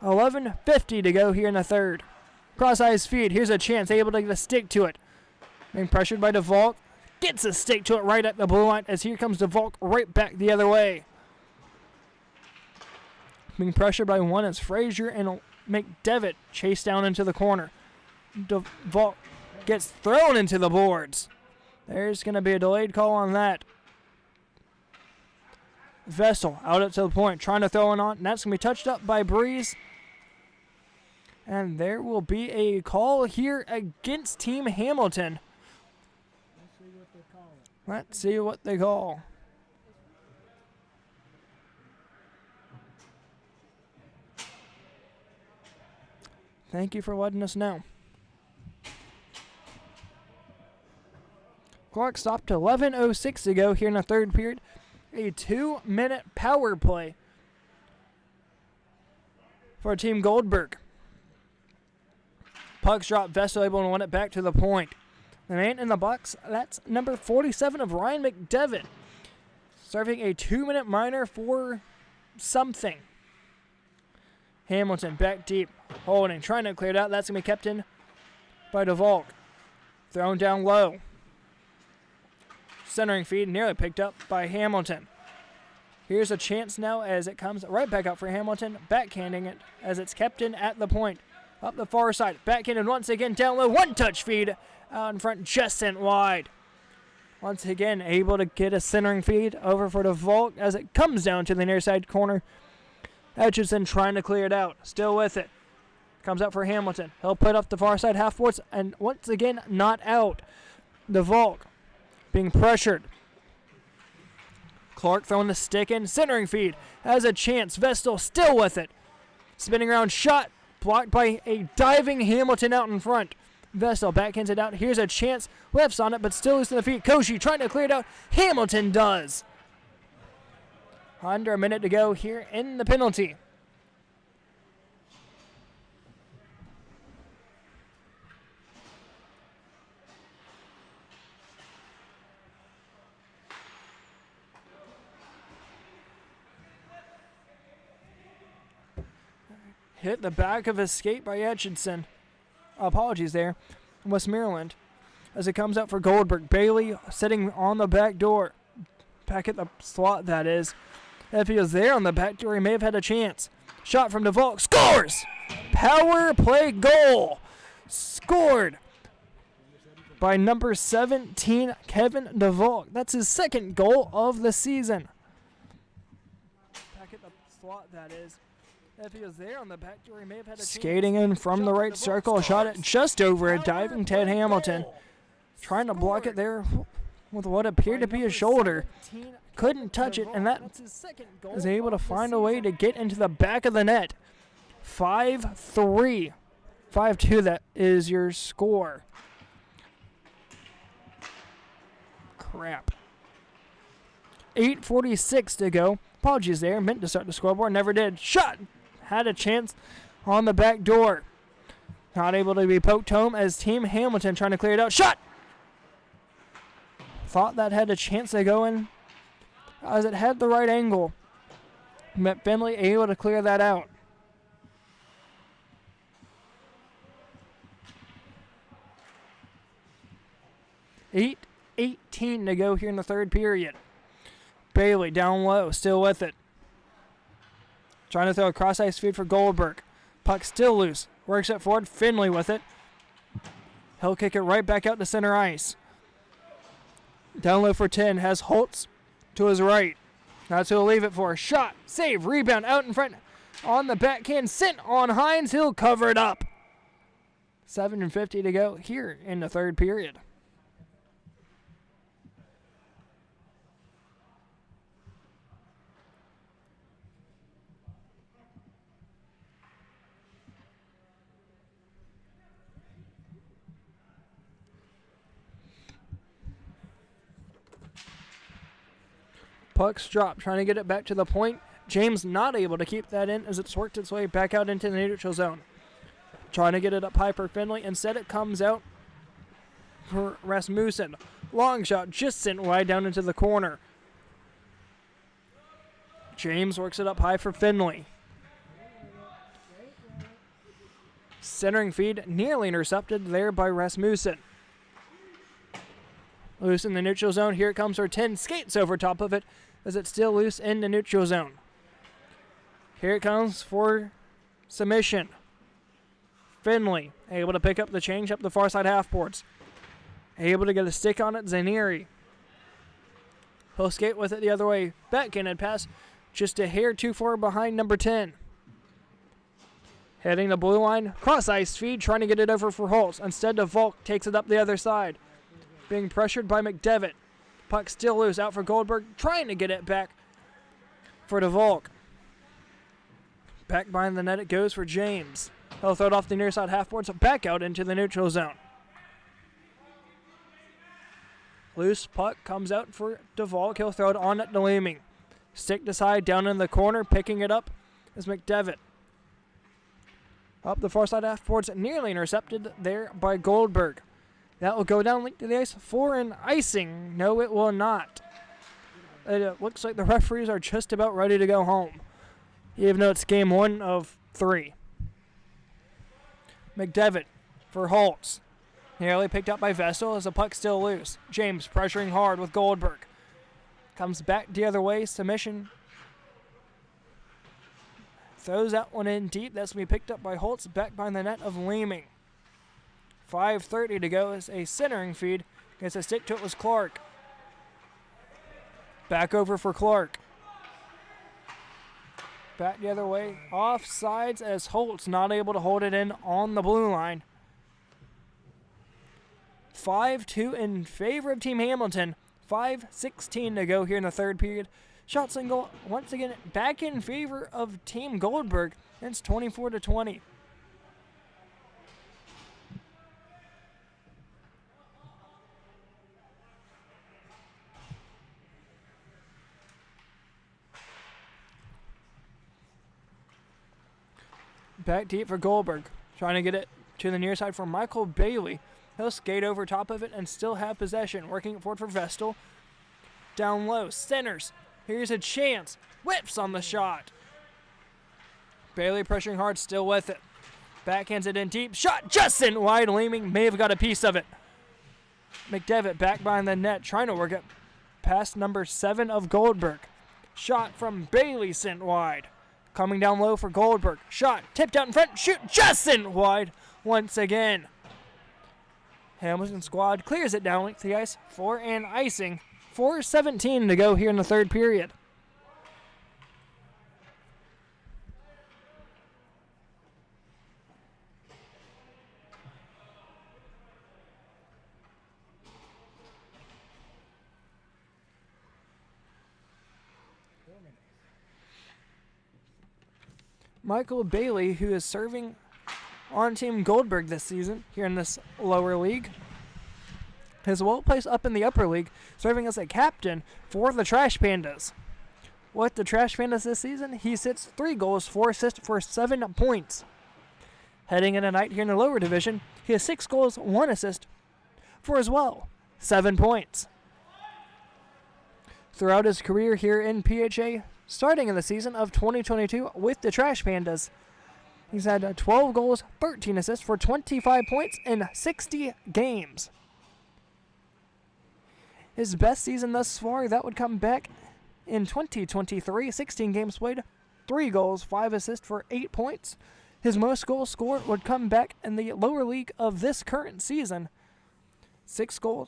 Speaker 1: 11:50 to go here in the third. Cross-eyes feed. Here's a chance. Able to get a stick to it. Being pressured by DeVolk. Gets a stick to it right at the blue line as here comes DeVolk right back the other way. Being pressured by one as Frazier and McDevitt chase down into the corner. DeVolk gets thrown into the boards. There's going to be a delayed call on that. Vestal out it to the point, trying to throw it on. And that's going to be touched up by Breeze. And there will be a call here against Team Hamilton. Let's see what they call. Thank you for letting us know. Clock stopped to 11:06 to go here in the third period. A 2-minute power play for Team Goldberg. Pucks drop. Vestal able to win it back to the point. The man in the box, that's number 47 of Ryan McDevitt. Serving a 2-minute minor for something. Hamilton back deep. Holding. Trying to clear it out. That's going to be kept in by DeVolk. Thrown down low. Centering feed nearly picked up by Hamilton. Here's a chance now as it comes right back up for Hamilton. Backhanding it as it's kept in at the point. Up the far side. Backhanded once again down low. One touch feed out in front. Just sent wide. Once again able to get a centering feed over for DeVolk as it comes down to the near side corner. Etchison trying to clear it out. Still with it. Comes out for Hamilton. He'll put up the far side half boards and once again not out. DeVolk being pressured. Clark throwing the stick in. Centering feed. Has a chance. Vestal still with it. Spinning around shot. Blocked by a diving Hamilton out in front. Vestal backhands it out. Here's a chance. Lefts on it, but still losing the feet. Koshi trying to clear it out. Hamilton does. Under a minute to go here in the penalty. Hit the back of his skate by Etchison. Apologies there. Westmoreland. As it comes out for Goldberg. Bailey sitting on the back door. Back at the slot, that is. If he was there on the back door, he may have had a chance. Shot from DeVolk. Scores! Power play goal. Scored by number 17, Kevin DeVolk. That's his second goal of the season. Back at the slot, that is. If he was there on the back door, he may have had a skating in from the right circle. Shot it just over a diving Ted Hamilton. Trying to block it there with what appeared to be a shoulder. Couldn't touch it, and that is able to find a way to get into the back of the net. 5-3. 5-2, that is your score. Crap. 8:46 to go. Apologies there. Meant to start the scoreboard. Never did. Shot. Had a chance on the back door. Not able to be poked home as Team Hamilton trying to clear it out. Shot! Thought that had a chance to go in as it had the right angle. But Finley able to clear that out. Eight 18 to go here in the third period. Bailey down low, still with it. Trying to throw a cross-ice feed for Goldberg. Puck still loose. Works it forward. Finley with it. He'll kick it right back out to center ice. Down low for 10. Has Holtz to his right. That's who he'll leave it for. Shot. Save. Rebound out in front. On the backhand. Sent on Hines. He'll cover it up. 7:50 to go here in the third period. Puck's dropped, trying to get it back to the point. James not able to keep that in as it's worked its way back out into the neutral zone. Trying to get it up high for Finley. Instead it comes out for Rasmussen. Long shot just sent wide down into the corner. James works it up high for Finley. Centering feed nearly intercepted there by Rasmussen. Loose in the neutral zone. Here it comes for 10. Skates over top of it as it's still loose in the neutral zone. Here it comes for submission. Finley able to pick up the change up the far side half boards. Able to get a stick on it. Zaneri. He'll skate with it the other way. Backhanded pass just a hair too far behind number 10. Heading the blue line. Cross ice feed trying to get it over for Holtz. Instead, DeVolk takes it up the other side. Being pressured by McDevitt. Puck still loose out for Goldberg. Trying to get it back for DeVolk. Back behind the net it goes for James. He'll throw it off the near side half boards. Back out into the neutral zone. Loose puck comes out for DeVolk. He'll throw it on at Leeming. Stick to side down in the corner. Picking it up is McDevitt. Up the far side half boards. Nearly intercepted there by Goldberg. That will go down link to the ice for an icing. No, it will not. It looks like the referees are just about ready to go home, even though it's game 1 of 3. McDevitt for Holtz. Nearly picked up by Vestal as the puck still loose. James pressuring hard with Goldberg. Comes back the other way. Submission. Throws that one in deep. That's going to be picked up by Holtz. Back behind the net of Leeming. 5:30 to go as a centering feed. Gets a stick to it was Clark. Back over for Clark. Back the other way. Offsides as Holtz not able to hold it in on the blue line. 5-2 in favor of Team Hamilton. 5:16 to go here in the third period. Shot single once again back in favor of Team Goldberg. It's 24-20. Back deep for Goldberg. Trying to get it to the near side for Michael Bailey. He'll skate over top of it and still have possession. Working it forward for Vestal. Down low. Centers. Here's a chance. Whips on the shot. Bailey pressuring hard. Still with it. Backhands it in deep. Shot just sent wide. Leeming may have got a piece of it. McDevitt back behind the net. Trying to work it past number 7 of Goldberg. Shot from Bailey sent wide. Coming down low for Goldberg. Shot. Tipped out in front. Shoot. Just sent wide once again. Hamilton squad clears it down length the ice for an icing. 4:17 to go here in the third period. Michael Bailey, who is serving on Team Goldberg this season here in this lower league, is well placed up in the upper league, serving as a captain for the Trash Pandas. With the Trash Pandas this season, he sits 3 goals, 4 assists for 7 points. Heading in tonight here in the lower division, he has 6 goals, 1 assist for as well 7 points. Throughout his career here in PHA, starting in the season of 2022 with the Trash Pandas, he's had 12 goals, 13 assists for 25 points in 60 games. His best season thus far, that would come back in 2023, 16 games played, 3 goals, 5 assists for 8 points. His most goals scored would come back in the lower league of this current season. 7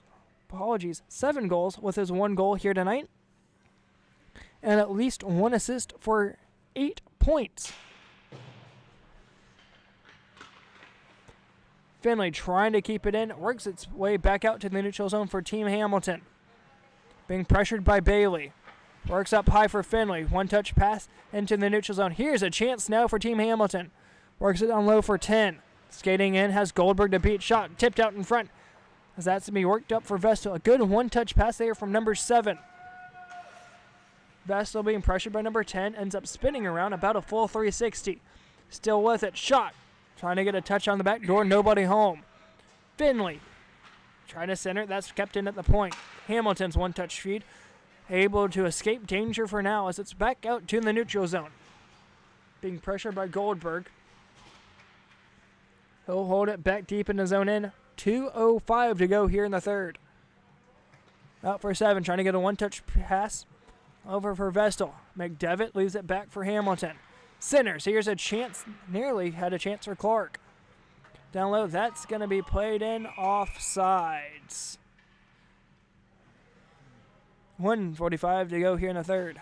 Speaker 1: goals with his 1 goal here tonight. And at least 1 assist for 8 points. Finley trying to keep it in, works its way back out to the neutral zone for Team Hamilton. Being pressured by Bailey. Works up high for Finley. 1-touch pass into the neutral zone. Here's a chance now for Team Hamilton. Works it down low for 10. Skating in, has Goldberg to beat. Shot tipped out in front. As that's to be worked up for Vestal. A good 1-touch pass there from number 7. Vestal being pressured by number 10. Ends up spinning around about a full 360. Still with it. Shot. Trying to get a touch on the back door. Nobody home. Finley Trying to center. That's kept in at the point. Hamilton's one-touch feed. Able to escape danger for now as it's back out to the neutral zone. Being pressured by Goldberg. He'll hold it back deep in the zone in. 2:05 to go here in the third. Out for 7, trying to get a one-touch pass. Over for Vestal. McDevitt leaves it back for Hamilton. Centers. Here's a chance. Nearly had a chance for Clark. Down low. That's going to be played in offsides. 1:45 to go here in the third.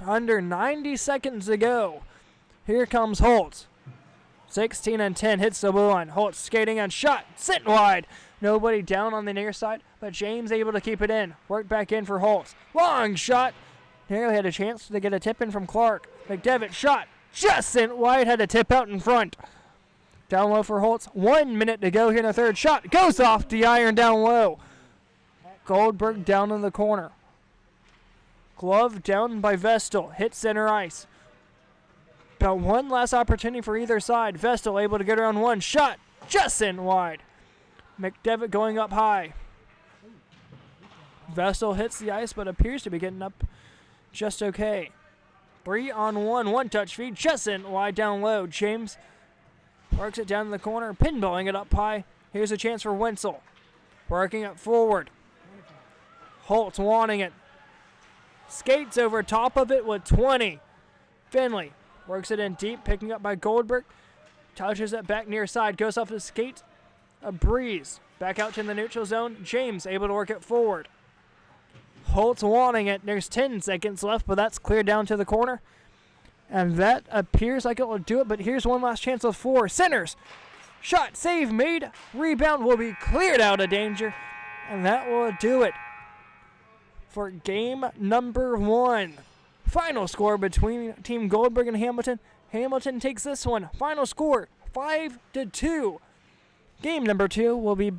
Speaker 1: Under 90 seconds to go. Here comes Holtz. 16-10 hits the blue line. Holtz skating and shot. Sent wide. Nobody down on the near side, but James able to keep it in. Worked back in for Holtz. Long shot. Nearly had a chance to get a tip in from Clark. McDevitt shot. Just sent wide. Had a tip out in front. Down low for Holtz. 1 minute to go here in the third. Shot goes off the iron down low. Goldberg down in the corner. Glove down by Vestal. Hit center ice. About one last opportunity for either side. Vestal able to get around one. Shot just in wide. McDevitt going up high. Vestal hits the ice but appears to be getting up just okay. 3-on-1. One-touch feed. Just in wide down low. James works it down in the corner. Pinballing it up high. Here's a chance for Wenzel. Working it forward. Holtz wanting it. Skates over top of it with 20. Finley works it in deep, picking up by Goldberg. Touches it back near side, goes off the skate. A breeze. Back out to the neutral zone. James able to work it forward. Holtz wanting it. There's 10 seconds left, but that's cleared down to the corner. And that appears like it will do it, but here's one last chance with 4. Centers. Shot, save made. Rebound will be cleared out of danger. And that will do it for game number 1. Final score between Team Goldberg and Hamilton. Hamilton takes this one. Final score 5-2. Game number 2 will be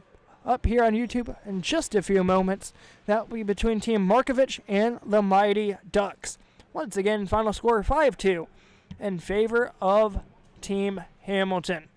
Speaker 1: up here on YouTube in just a few moments. That will be between Team Markovich and the Mighty Ducks. Once again, final score 5-2 in favor of Team Hamilton.